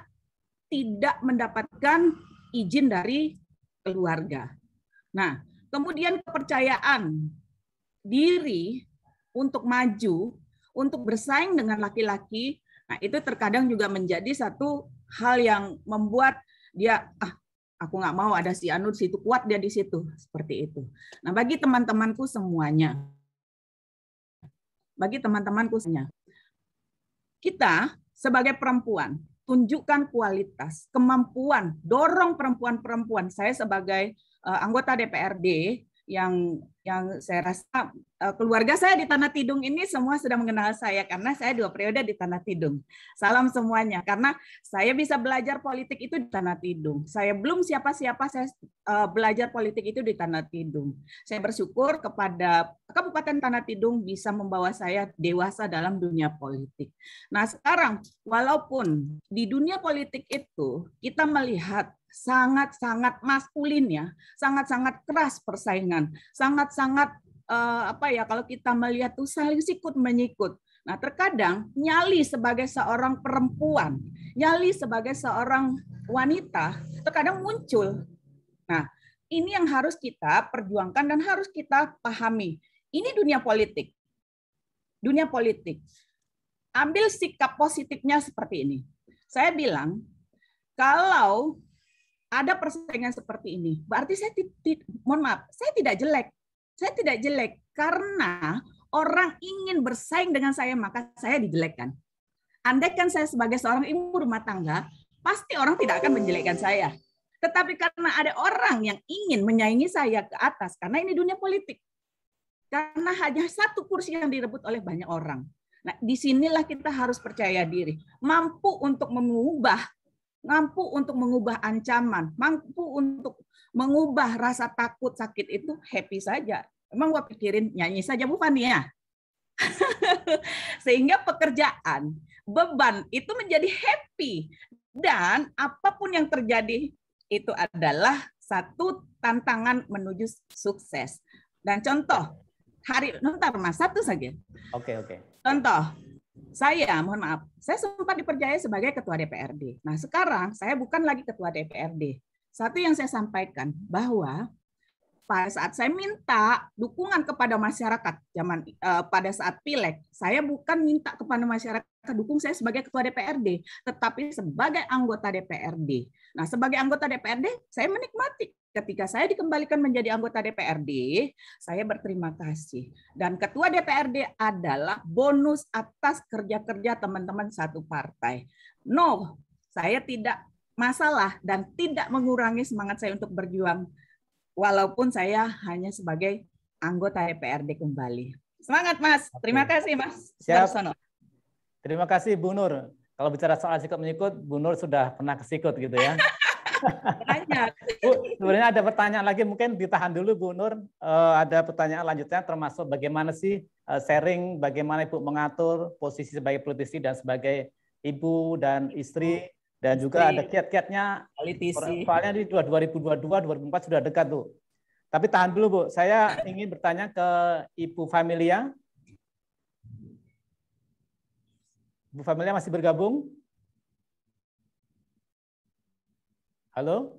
tidak mendapatkan izin dari keluarga. Nah, kemudian kepercayaan diri untuk maju, untuk bersaing dengan laki-laki, nah itu terkadang juga menjadi satu hal yang membuat dia, aku nggak mau ada si Anu situ, kuat dia di situ, seperti itu. Nah, bagi teman-temanku semuanya, kita sebagai perempuan, tunjukkan kualitas, kemampuan, dorong perempuan-perempuan. Saya sebagai anggota DPRD yang saya rasa keluarga saya di Tanah Tidung ini semua sudah mengenal saya karena saya 2 periode di Tanah Tidung. Salam semuanya, karena saya bisa belajar politik itu di Tanah Tidung. Saya belum siapa-siapa, saya belajar politik itu di Tanah Tidung. Saya bersyukur kepada Kabupaten Tanah Tidung bisa membawa saya dewasa dalam dunia politik. Nah, sekarang walaupun di dunia politik itu kita melihat sangat-sangat maskulin ya, sangat-sangat keras persaingan, sangat-sangat kalau kita melihat tuh saling sikut menyikut. Nah, terkadang nyali sebagai seorang perempuan, nyali sebagai seorang wanita terkadang muncul. Nah, ini yang harus kita perjuangkan dan harus kita pahami. Ini dunia politik. Dunia politik. Ambil sikap positifnya seperti ini. Saya bilang, kalau ada persaingan seperti ini, berarti saya tidak jelek. Saya tidak jelek karena orang ingin bersaing dengan saya, maka saya dijelekkan. Andaikan saya sebagai seorang ibu rumah tangga, pasti orang tidak akan menjelekkan saya. Tetapi karena ada orang yang ingin menyaingi saya ke atas, karena ini dunia politik. Karena hanya satu kursi yang direbut oleh banyak orang. Nah, disinilah kita harus percaya diri, mampu untuk mengubah ancaman, mampu untuk mengubah rasa takut sakit itu happy saja. Emang gua pikirin nyanyi saja Bu Fani ya. Sehingga pekerjaan, beban itu menjadi happy dan apapun yang terjadi itu adalah satu tantangan menuju sukses. Dan contoh satu saja. Oke. Contoh, saya mohon maaf, saya sempat dipercaya sebagai ketua DPRD. Nah, sekarang saya bukan lagi ketua DPRD. Satu yang saya sampaikan bahwa pada saat saya minta dukungan kepada masyarakat pada saat pileg, saya bukan minta kepada masyarakat dukung saya sebagai ketua DPRD, tetapi sebagai anggota DPRD. Nah, sebagai anggota DPRD, saya menikmati ketika saya dikembalikan menjadi anggota DPRD, saya berterima kasih. Dan ketua DPRD adalah bonus atas kerja-kerja teman-teman satu partai. No, saya tidak masalah dan tidak mengurangi semangat saya untuk berjuang. Walaupun saya hanya sebagai anggota DPRD kembali. Semangat Mas. Terima kasih Mas. Siap. Terima kasih Bu Nur. Kalau bicara soal sikut menyikut, Bu Nur sudah pernah kesikut gitu ya. Banyak. Bu, sebenarnya ada pertanyaan lagi, mungkin ditahan dulu Bu Nur. Ada pertanyaan lanjutnya termasuk bagaimana sih sharing, bagaimana Ibu mengatur posisi sebagai politisi dan sebagai ibu dan istri, dan juga ada kiat-kiatnya politisi. Soalnya di 2022, 2024 sudah dekat tuh. Tapi tahan dulu Bu, saya ingin bertanya ke Ibu Familia. Bu Familia masih bergabung? Halo?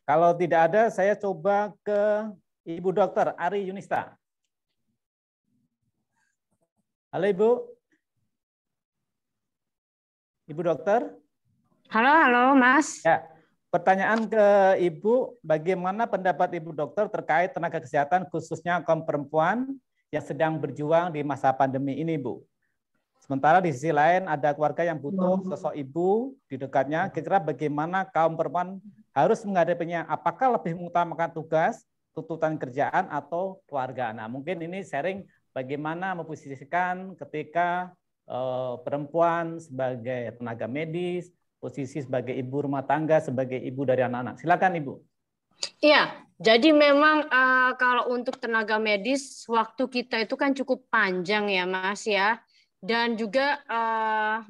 Kalau tidak ada, saya coba ke Ibu Dokter Ari Yunista. Halo Ibu. Ibu Dokter. Halo Mas. Ya, pertanyaan ke Ibu, bagaimana pendapat Ibu Dokter terkait tenaga kesehatan khususnya kaum perempuan yang sedang berjuang di masa pandemi ini, Bu? Sementara di sisi lain ada keluarga yang butuh sosok ibu di dekatnya. Kira-kira bagaimana kaum perempuan harus menghadapinya? Apakah lebih mengutamakan tugas, tuntutan kerjaan, atau keluarga? Nah, mungkin ini sharing bagaimana memposisikan ketika perempuan sebagai tenaga medis, posisi sebagai ibu rumah tangga, sebagai ibu dari anak-anak. Silakan Ibu. Iya, jadi memang kalau untuk tenaga medis, waktu kita itu kan cukup panjang ya Mas ya. Dan juga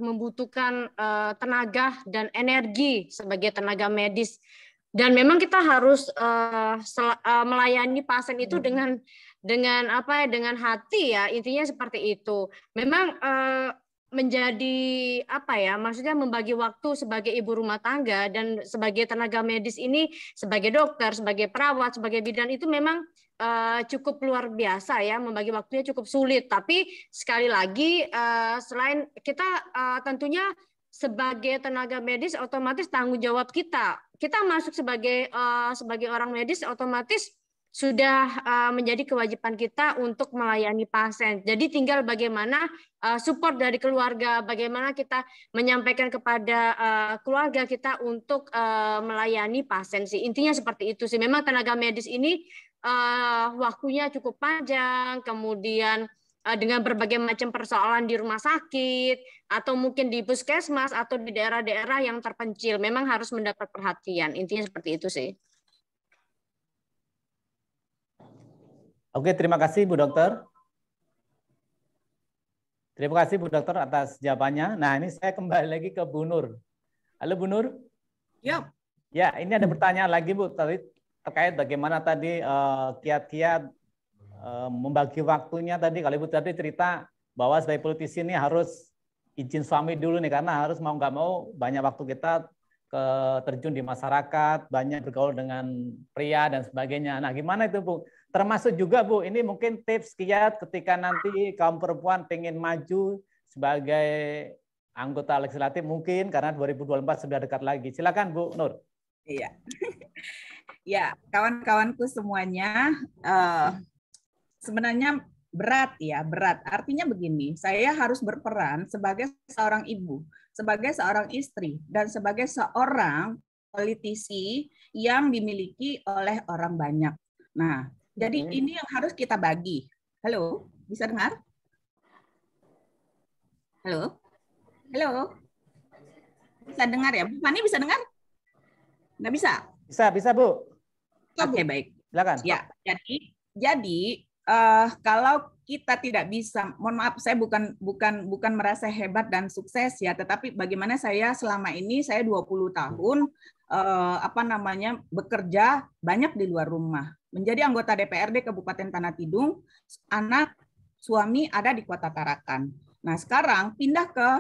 membutuhkan tenaga dan energi sebagai tenaga medis. Dan memang kita harus melayani pasien itu dengan apa ya, dengan hati ya, intinya seperti itu. Memang menjadi apa ya, maksudnya membagi waktu sebagai ibu rumah tangga dan sebagai tenaga medis ini, sebagai dokter, sebagai perawat, sebagai bidan itu memang cukup luar biasa ya, membagi waktunya cukup sulit. Tapi sekali lagi selain kita tentunya sebagai tenaga medis otomatis tanggung jawab kita masuk sebagai orang medis otomatis sudah menjadi kewajiban kita untuk melayani pasien. Jadi tinggal bagaimana support dari keluarga, bagaimana kita menyampaikan kepada keluarga kita untuk melayani pasien sih. Intinya seperti itu sih. Memang tenaga medis ini waktunya cukup panjang, kemudian dengan berbagai macam persoalan di rumah sakit, atau mungkin di puskesmas, atau di daerah-daerah yang terpencil. Memang harus mendapat perhatian. Intinya seperti itu sih. Oke, terima kasih Bu Dokter. Terima kasih Bu Dokter atas jawabannya. Nah, ini saya kembali lagi ke Bu Nur. Halo Bu Nur. Ya. Ya, ini ada pertanyaan lagi Bu, terkait bagaimana tadi kiat-kiat membagi waktunya tadi. Kalau Ibu tadi cerita bahwa sebagai politisi ini harus izin suami dulu nih, karena harus mau nggak mau banyak waktu kita terjun di masyarakat, banyak bergaul dengan pria dan sebagainya. Nah, gimana itu Bu? Termasuk juga Bu, ini mungkin tips kiat ketika nanti kaum perempuan pengen maju sebagai anggota legislatif mungkin, karena 2024 sudah dekat lagi. Silakan Bu Nur. Iya. Ya, kawan-kawanku semuanya, sebenarnya berat ya, berat. Artinya begini, saya harus berperan sebagai seorang ibu, sebagai seorang istri, dan sebagai seorang politisi yang dimiliki oleh orang banyak. Nah, jadi ini yang harus kita bagi. Halo, bisa dengar? Halo? Halo? Bisa dengar ya? Bu Fani bisa dengar? Nggak bisa? Bisa Bu. Oke, baik. Silakan. Ya, jadi kalau kita tidak bisa, mohon maaf, saya bukan merasa hebat dan sukses ya, tetapi bagaimana saya selama ini, saya 20 tahun bekerja banyak di luar rumah. Menjadi anggota DPRD Kabupaten Tanah Tidung, anak suami ada di Kota Tarakan. Nah, sekarang pindah ke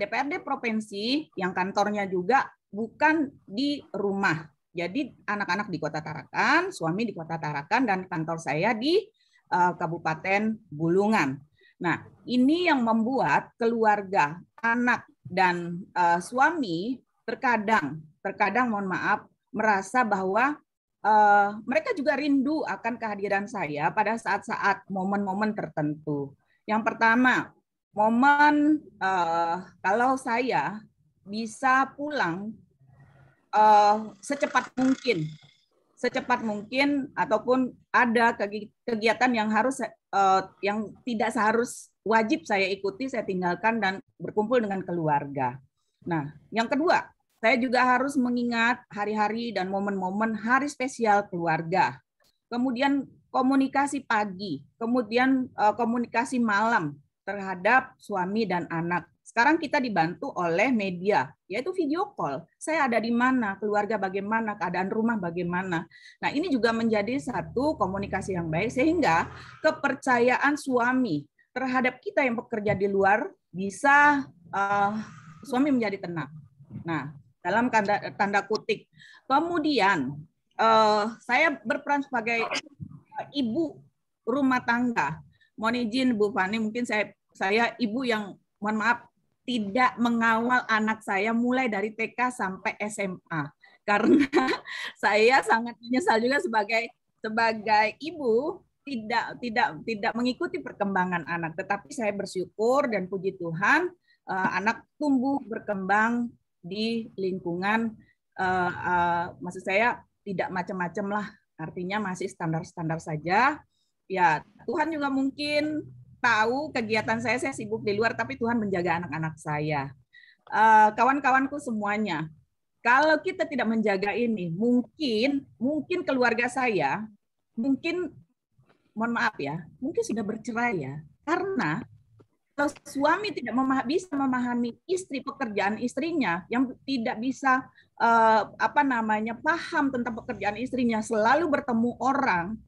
DPRD provinsi yang kantornya juga bukan di rumah. Jadi anak-anak di Kota Tarakan, suami di Kota Tarakan, dan kantor saya di Kabupaten Bulungan. Nah, ini yang membuat keluarga, anak, dan suami terkadang mohon maaf, merasa bahwa mereka juga rindu akan kehadiran saya pada saat-saat momen-momen tertentu. Yang pertama, momen kalau saya bisa pulang secepat mungkin secepat mungkin ataupun ada kegiatan yang harus yang tidak seharus wajib saya ikuti, saya tinggalkan dan berkumpul dengan keluarga. Nah, yang kedua, saya juga harus mengingat hari-hari dan momen-momen hari spesial keluarga. Kemudian komunikasi pagi, kemudian komunikasi malam terhadap suami dan anak. Sekarang kita dibantu oleh media, yaitu video call. Saya ada di mana, keluarga bagaimana, keadaan rumah bagaimana. Nah, ini juga menjadi satu komunikasi yang baik, sehingga kepercayaan suami terhadap kita yang bekerja di luar bisa suami menjadi tenang. Nah, dalam tanda kutip. Kemudian, saya berperan sebagai ibu rumah tangga. Mohon izin Bu Fani, mungkin saya ibu yang, mohon maaf, tidak mengawal anak saya mulai dari TK sampai SMA. Karena saya sangat menyesal juga sebagai ibu tidak mengikuti perkembangan anak. Tetapi saya bersyukur dan puji Tuhan, anak tumbuh berkembang di lingkungan, maksud saya tidak macam-macam lah. Artinya masih standar-standar saja. Ya, Tuhan juga mungkin tahu kegiatan saya sibuk di luar, tapi Tuhan menjaga anak-anak saya. Kawan-kawanku semuanya, kalau kita tidak menjaga ini, mungkin keluarga saya, mungkin, mohon maaf ya, mungkin sudah bercerai ya. Karena kalau suami tidak bisa memahami istri, pekerjaan istrinya, yang tidak bisa paham tentang pekerjaan istrinya, selalu bertemu orang,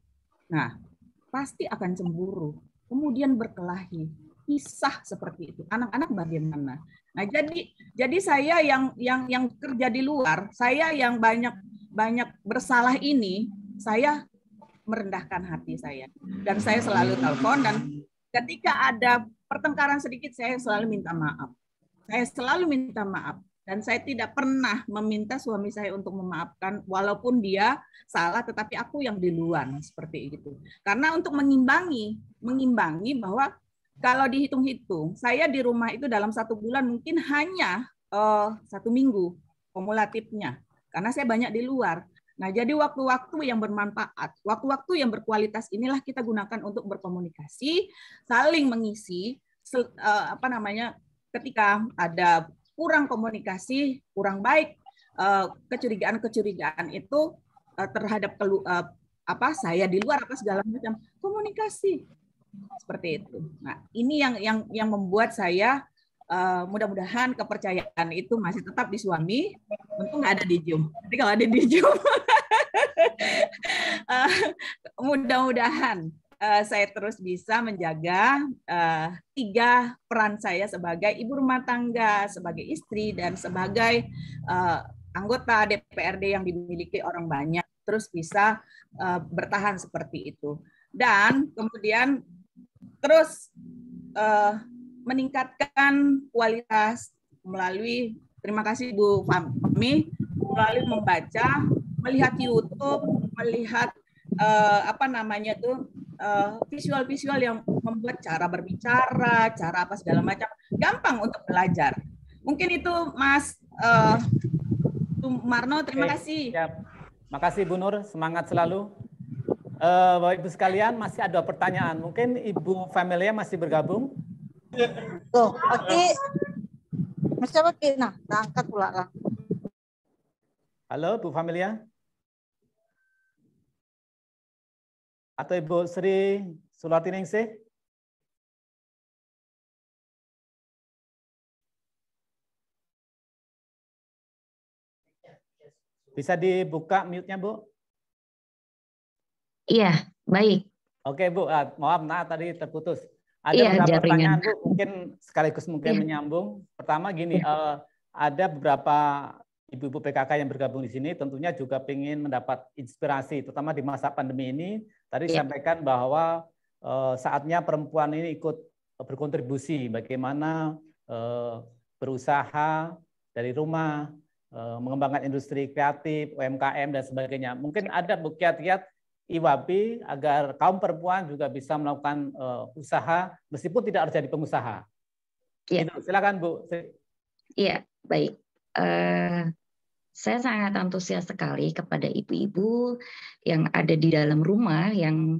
nah pasti akan cemburu. Kemudian berkelahi, pisah seperti itu. Anak-anak bagaimana? Nah, jadi saya yang kerja di luar, saya yang banyak bersalah ini, saya merendahkan hati saya. Dan saya selalu telepon, dan ketika ada pertengkaran sedikit, saya selalu minta maaf. Saya selalu minta maaf. Dan saya tidak pernah meminta suami saya untuk memaafkan, walaupun dia salah, tetapi aku yang di luar, seperti itu. Karena untuk mengimbangi bahwa kalau dihitung-hitung, saya di rumah itu dalam 1 bulan mungkin hanya 1 minggu kumulatifnya, karena saya banyak di luar. Nah, jadi waktu-waktu yang bermanfaat, waktu-waktu yang berkualitas inilah kita gunakan untuk berkomunikasi, saling mengisi, ketika ada kurang komunikasi, kurang baik, kecurigaan itu terhadap saya di luar apa segala macam, komunikasi seperti itu. Nah, ini yang membuat saya mudah-mudahan kepercayaan itu masih tetap di suami, tentu nggak ada di Zoom. Tapi kalau ada di Zoom, mudah-mudahan saya terus bisa menjaga 3 peran saya sebagai ibu rumah tangga, sebagai istri, dan sebagai anggota DPRD yang dimiliki orang banyak, terus bisa bertahan seperti itu. Dan kemudian terus meningkatkan kualitas melalui, terima kasih Bu Fami, melalui membaca, melihat YouTube, melihat visual-visual yang membuat cara berbicara, cara apa segala macam, gampang untuk belajar. Mungkin itu Mas Marno, terima kasih. Siap. Makasih Bu Nur, semangat selalu. Bapak Ibu sekalian, masih ada pertanyaan. Mungkin Ibu Familia masih bergabung? Tuh, oke. Masih nah, angkat pula lah. Halo Bu Familia? Atau Ibu Sri Sulatiningsih? Bisa dibuka mute-nya, Bu? Iya, baik. Oke, Bu. Maaf, tadi terputus. Ada beberapa pertanyaan, Bu. Mungkin sekaligus menyambung. Pertama gini, ada beberapa ibu-ibu PKK yang bergabung di sini tentunya juga ingin mendapat inspirasi, terutama di masa pandemi ini. Tadi disampaikan bahwa saatnya perempuan ini ikut berkontribusi, bagaimana berusaha dari rumah, mengembangkan industri kreatif, UMKM, dan sebagainya. Mungkin ada kiat-kiat IWAPI agar kaum perempuan juga bisa melakukan usaha, meskipun tidak harus jadi pengusaha. Ya. Silakan Bu. Iya, baik. Saya sangat antusias sekali kepada ibu-ibu yang ada di dalam rumah yang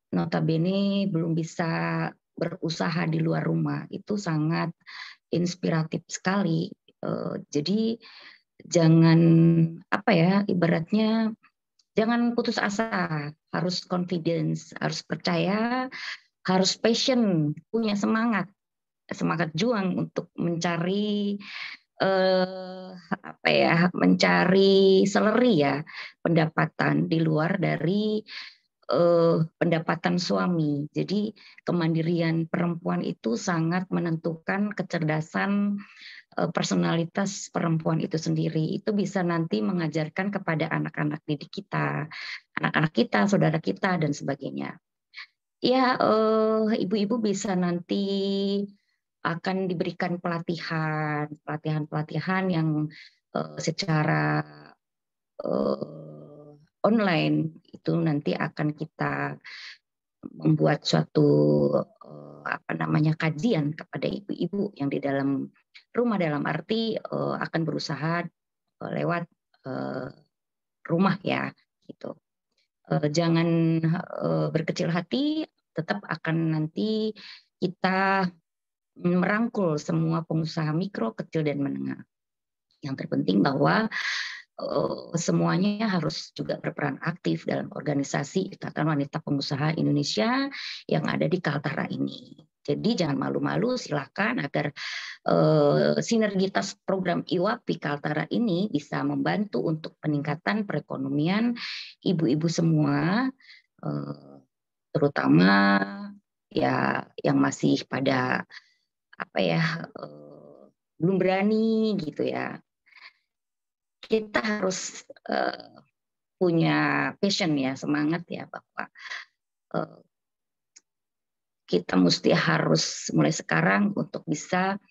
notabene belum bisa berusaha di luar rumah. Itu sangat inspiratif sekali. Jadi jangan ibaratnya jangan putus asa, harus confidence, harus percaya, harus passion, punya semangat juang untuk mencari mencari seleri ya pendapatan di luar dari pendapatan suami. Jadi kemandirian perempuan itu sangat menentukan kecerdasan personalitas perempuan itu sendiri. Itu bisa nanti mengajarkan kepada anak-anak didik kita, anak-anak kita, saudara kita dan sebagainya. Ya, ibu-ibu bisa nanti akan diberikan pelatihan yang secara online. Itu nanti akan kita membuat suatu kajian kepada ibu-ibu yang di dalam rumah, dalam arti akan berusaha lewat rumah ya gitu. Jangan berkecil hati, tetap akan nanti kita merangkul semua pengusaha mikro, kecil, dan menengah. Yang terpenting bahwa semuanya harus juga berperan aktif dalam organisasi Ikatan Wanita Pengusaha Indonesia yang ada di Kaltara ini. Jadi jangan malu-malu, silakan agar sinergitas program IWAPI Kaltara ini bisa membantu untuk peningkatan perekonomian ibu-ibu semua, terutama ya yang masih pada belum berani gitu ya. Kita harus punya passion ya, semangat ya, bahwa kita mesti harus mulai sekarang untuk bisa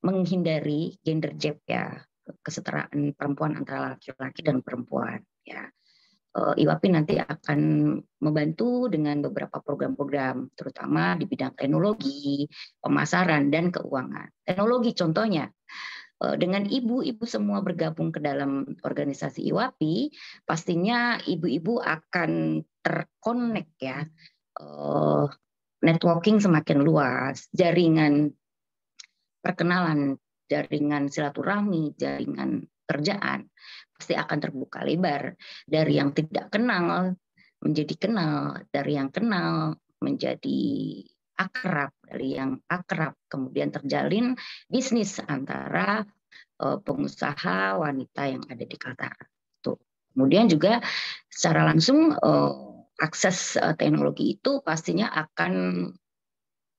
menghindari gender gap ya, kesetaraan perempuan antara laki-laki dan perempuan ya. IWAPI nanti akan membantu dengan beberapa program-program, terutama di bidang teknologi, pemasaran, dan keuangan. Teknologi contohnya, dengan ibu-ibu semua bergabung ke dalam organisasi IWAPI, pastinya ibu-ibu akan terkonek ya, networking semakin luas, jaringan perkenalan, jaringan silaturahmi, jaringan kerjaan pasti akan terbuka lebar, dari yang tidak kenal menjadi kenal, dari yang kenal menjadi akrab, dari yang akrab kemudian terjalin bisnis antara pengusaha wanita yang ada di Kaltara. Kemudian juga secara langsung akses teknologi itu pastinya akan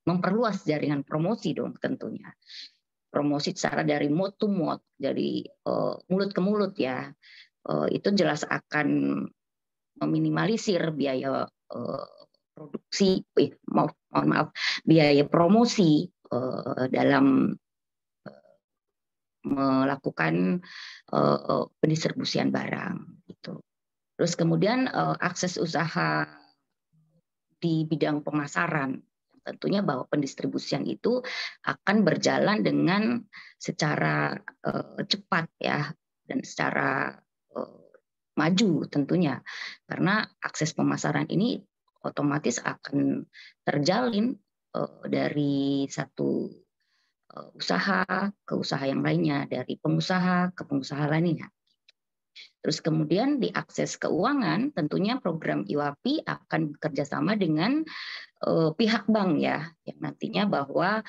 memperluas jaringan promosi dong tentunya. Promosi secara dari mouth to mouth, dari mulut ke mulut ya, itu jelas akan meminimalisir biaya produksi, biaya promosi dalam melakukan pendistribusian barang gitu. Terus kemudian akses usaha di bidang pemasaran, tentunya bahwa pendistribusian itu akan berjalan dengan secara cepat ya, dan secara maju tentunya, karena akses pemasaran ini otomatis akan terjalin dari satu usaha ke usaha yang lainnya, dari pengusaha ke pengusaha lainnya. Terus kemudian di akses keuangan, tentunya program IWAPI akan bekerjasama dengan pihak bank ya, yang nantinya bahwa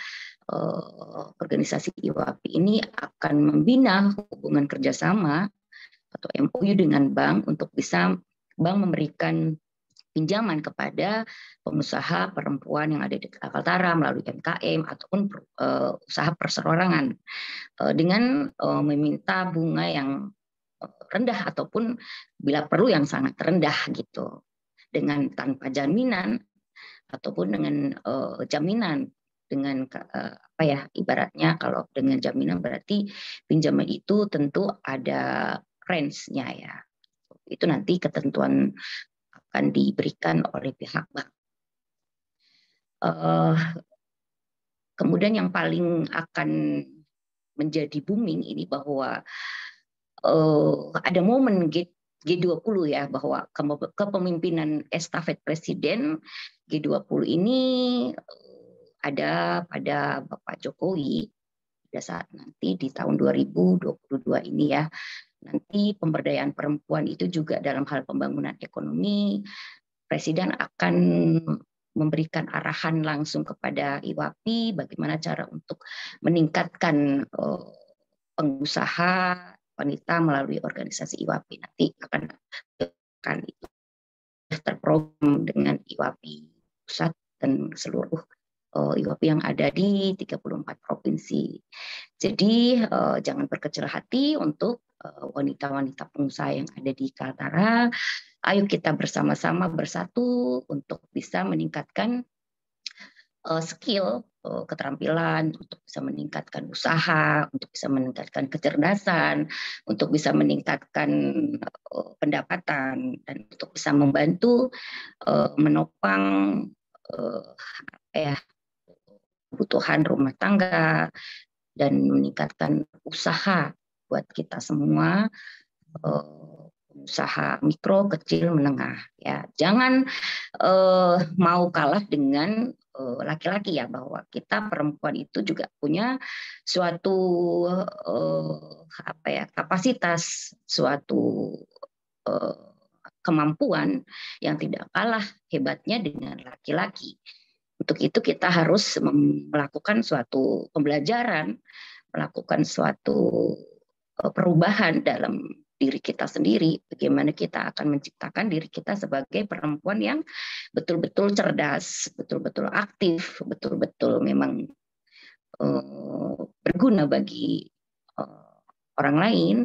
organisasi IWAPI ini akan membina hubungan kerjasama atau MOU dengan bank untuk bisa bank memberikan pinjaman kepada pengusaha perempuan yang ada di Kaltara melalui MKM ataupun usaha perserorangan dengan meminta bunga yang rendah ataupun bila perlu yang sangat rendah gitu, dengan tanpa jaminan ataupun dengan jaminan, dengan ibaratnya kalau dengan jaminan berarti pinjaman itu tentu ada range-nya ya, itu nanti ketentuan akan diberikan oleh pihak bank. Kemudian yang paling akan menjadi booming ini bahwa ada momen G20 ya, bahwa kepemimpinan estafet presiden G20 ini ada pada Bapak Jokowi pada saat nanti di tahun 2022 ini ya. Nanti pemberdayaan perempuan itu juga dalam hal pembangunan ekonomi, Presiden akan memberikan arahan langsung kepada IWAPI bagaimana cara untuk meningkatkan pengusaha wanita melalui organisasi IWAPI. Nanti akan itu terprogram dengan IWAPI pusat dan seluruh IWAPI yang ada di 34 provinsi. Jadi jangan berkecil hati untuk wanita-wanita pengusaha yang ada di Kaltara. Ayo kita bersama-sama bersatu untuk bisa meningkatkan skill, keterampilan, untuk bisa meningkatkan usaha, untuk bisa meningkatkan kecerdasan, untuk bisa meningkatkan pendapatan, dan untuk bisa membantu menopang kebutuhan rumah tangga dan meningkatkan usaha buat kita semua, usaha mikro, kecil, menengah ya. Jangan mau kalah dengan laki-laki ya, bahwa kita perempuan itu juga punya suatu kapasitas, suatu kemampuan yang tidak kalah hebatnya dengan laki-laki. Untuk itu kita harus melakukan suatu pembelajaran, melakukan suatu perubahan dalam diri kita sendiri, bagaimana kita akan menciptakan diri kita sebagai perempuan yang betul-betul cerdas, betul-betul aktif, betul-betul memang berguna bagi orang lain,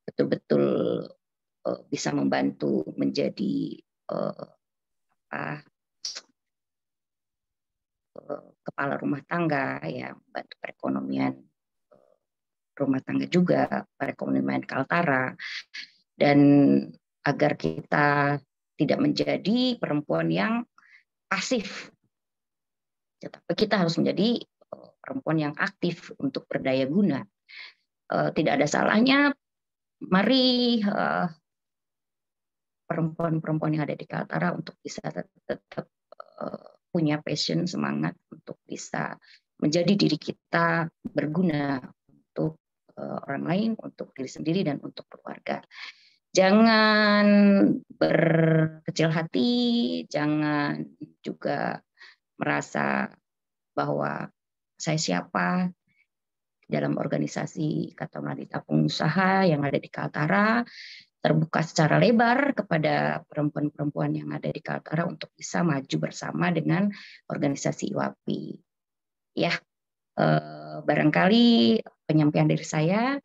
betul-betul bisa membantu menjadi kepala rumah tangga, ya, membantu perekonomian rumah tangga juga, perekonomian Kaltara, dan agar kita tidak menjadi perempuan yang pasif, tetapi kita harus menjadi perempuan yang aktif untuk berdaya guna. Tidak ada salahnya, mari perempuan-perempuan yang ada di Kaltara untuk bisa tetap punya passion, semangat untuk bisa menjadi diri kita berguna untuk orang lain, untuk diri sendiri, dan untuk keluarga. Jangan berkecil hati, jangan juga merasa bahwa saya siapa dalam organisasi Ikatan Wanita Pengusaha yang ada di Kaltara. Terbuka secara lebar kepada perempuan-perempuan yang ada di Kaltara untuk bisa maju bersama dengan organisasi IWAPI. Ya, barangkali penyampaian dari saya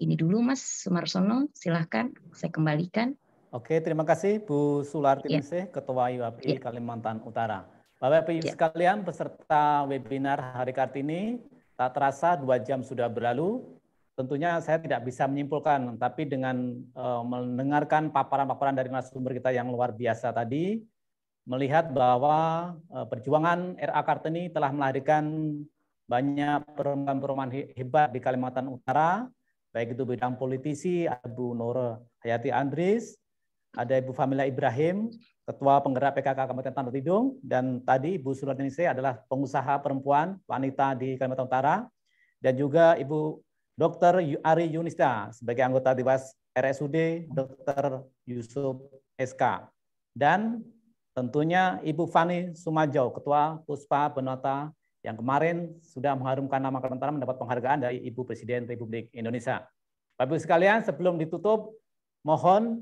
ini dulu, Mas Sumarsono, silahkan saya kembalikan. Oke, terima kasih Bu Sulartiningsih, Ketua IWAPI Kalimantan Utara. Bapak Ibu sekalian, peserta webinar hari Kartini, tak terasa 2 jam sudah berlalu. Tentunya saya tidak bisa menyimpulkan, tapi dengan mendengarkan paparan-paparan dari narasumber kita yang luar biasa tadi, melihat bahwa perjuangan RA Kartini telah melahirkan banyak perempuan-perempuan hebat di Kalimantan Utara, baik itu bidang politisi, ada Bu Nur Hayati Andris, ada Ibu Famila Ibrahim, Ketua Penggerak PKK Kabupaten Tanah Tidung, dan tadi Ibu Sulartiningsih adalah pengusaha perempuan wanita di Kalimantan Utara, dan juga Ibu Dr. Ari Yunista sebagai anggota Dewas RSUD Dr. Yusuf SK, dan tentunya Ibu Fani Sumajau, Ketua Puspa Benota, yang kemarin sudah mengharumkan nama Kalimantan mendapat penghargaan dari Ibu Presiden Republik Indonesia. Bapak Ibu sekalian, sebelum ditutup, mohon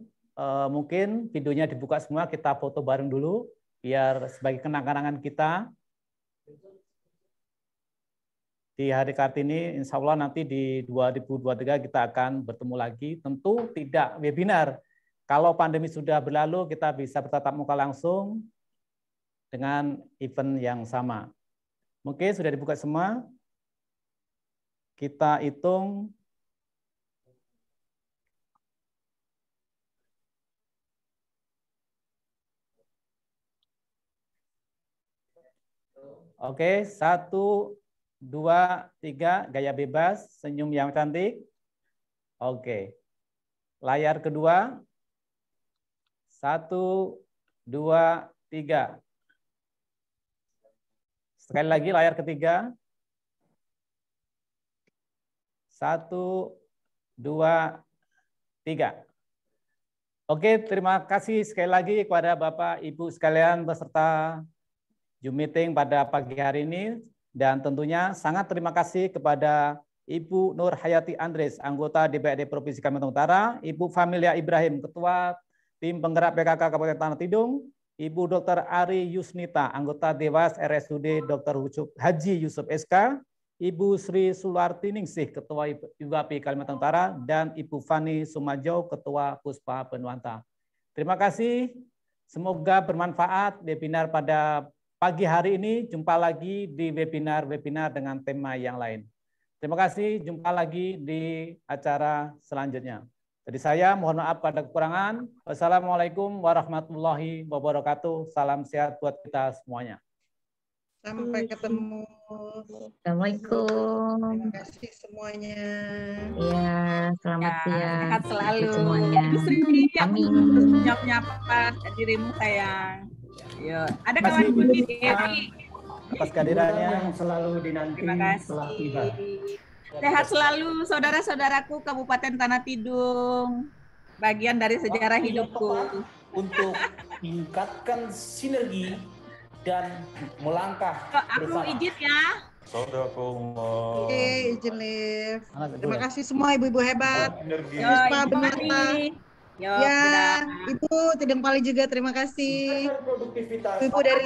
mungkin videonya dibuka semua, kita foto bareng dulu, biar sebagai kenang-kenangan kita di hari Kartini. Insya Allah nanti di 2023 kita akan bertemu lagi, tentu tidak webinar. Kalau pandemi sudah berlalu, kita bisa bertatap muka langsung dengan event yang sama. Mungkin sudah dibuka semua. Kita hitung. Oke, 1, 2, 3, gaya bebas, senyum yang cantik. Oke. Layar kedua. 1, 2, 3. Sekali lagi layar ketiga. 1, 2, 3. Oke, terima kasih sekali lagi kepada Bapak Ibu sekalian beserta Zoom meeting pada pagi hari ini. Dan tentunya sangat terima kasih kepada Ibu Nur Hayati Andres, anggota DPRD Provinsi Kalimantan Utara, Ibu Familia Ibrahim, Ketua Tim Penggerak PKK Kabupaten Tanah Tidung, Ibu Dr. Ari Yusnita, anggota Dewas RSUD Dr. Haji Yusuf SK, Ibu Sri Sularti Ningsih, Ketua IWAPI Kalimantan Utara, dan Ibu Fani Sumajo, Ketua Puspa Penuanta. Terima kasih, semoga bermanfaat webinar pada pagi hari ini. Jumpa lagi di webinar-webinar dengan tema yang lain. Terima kasih, jumpa lagi di acara selanjutnya. Jadi saya mohon maaf pada kekurangan. Wassalamualaikum warahmatullahi wabarakatuh. Salam sehat buat kita semuanya. Sampai ketemu. Assalamualaikum. Terima kasih semuanya. Ya, selamat siang. Sehat selalu. Semuanya. Amin. Nyap-nyapan dirimu sayang. Yuk, ada kawan atas kehadirannya yang selalu dinanti. Terima kasih. Sehat selalu saudara-saudaraku Kabupaten Tanah Tidung. Bagian dari sejarah hidupku. Untuk meningkatkan sinergi dan melangkah aku izin ya. Sadaqallah. Oke, izin live. Terima kasih semua ibu-ibu hebat. Puspa Benata. Ya, Ibu Tidung Pali juga terima kasih. Ibu dari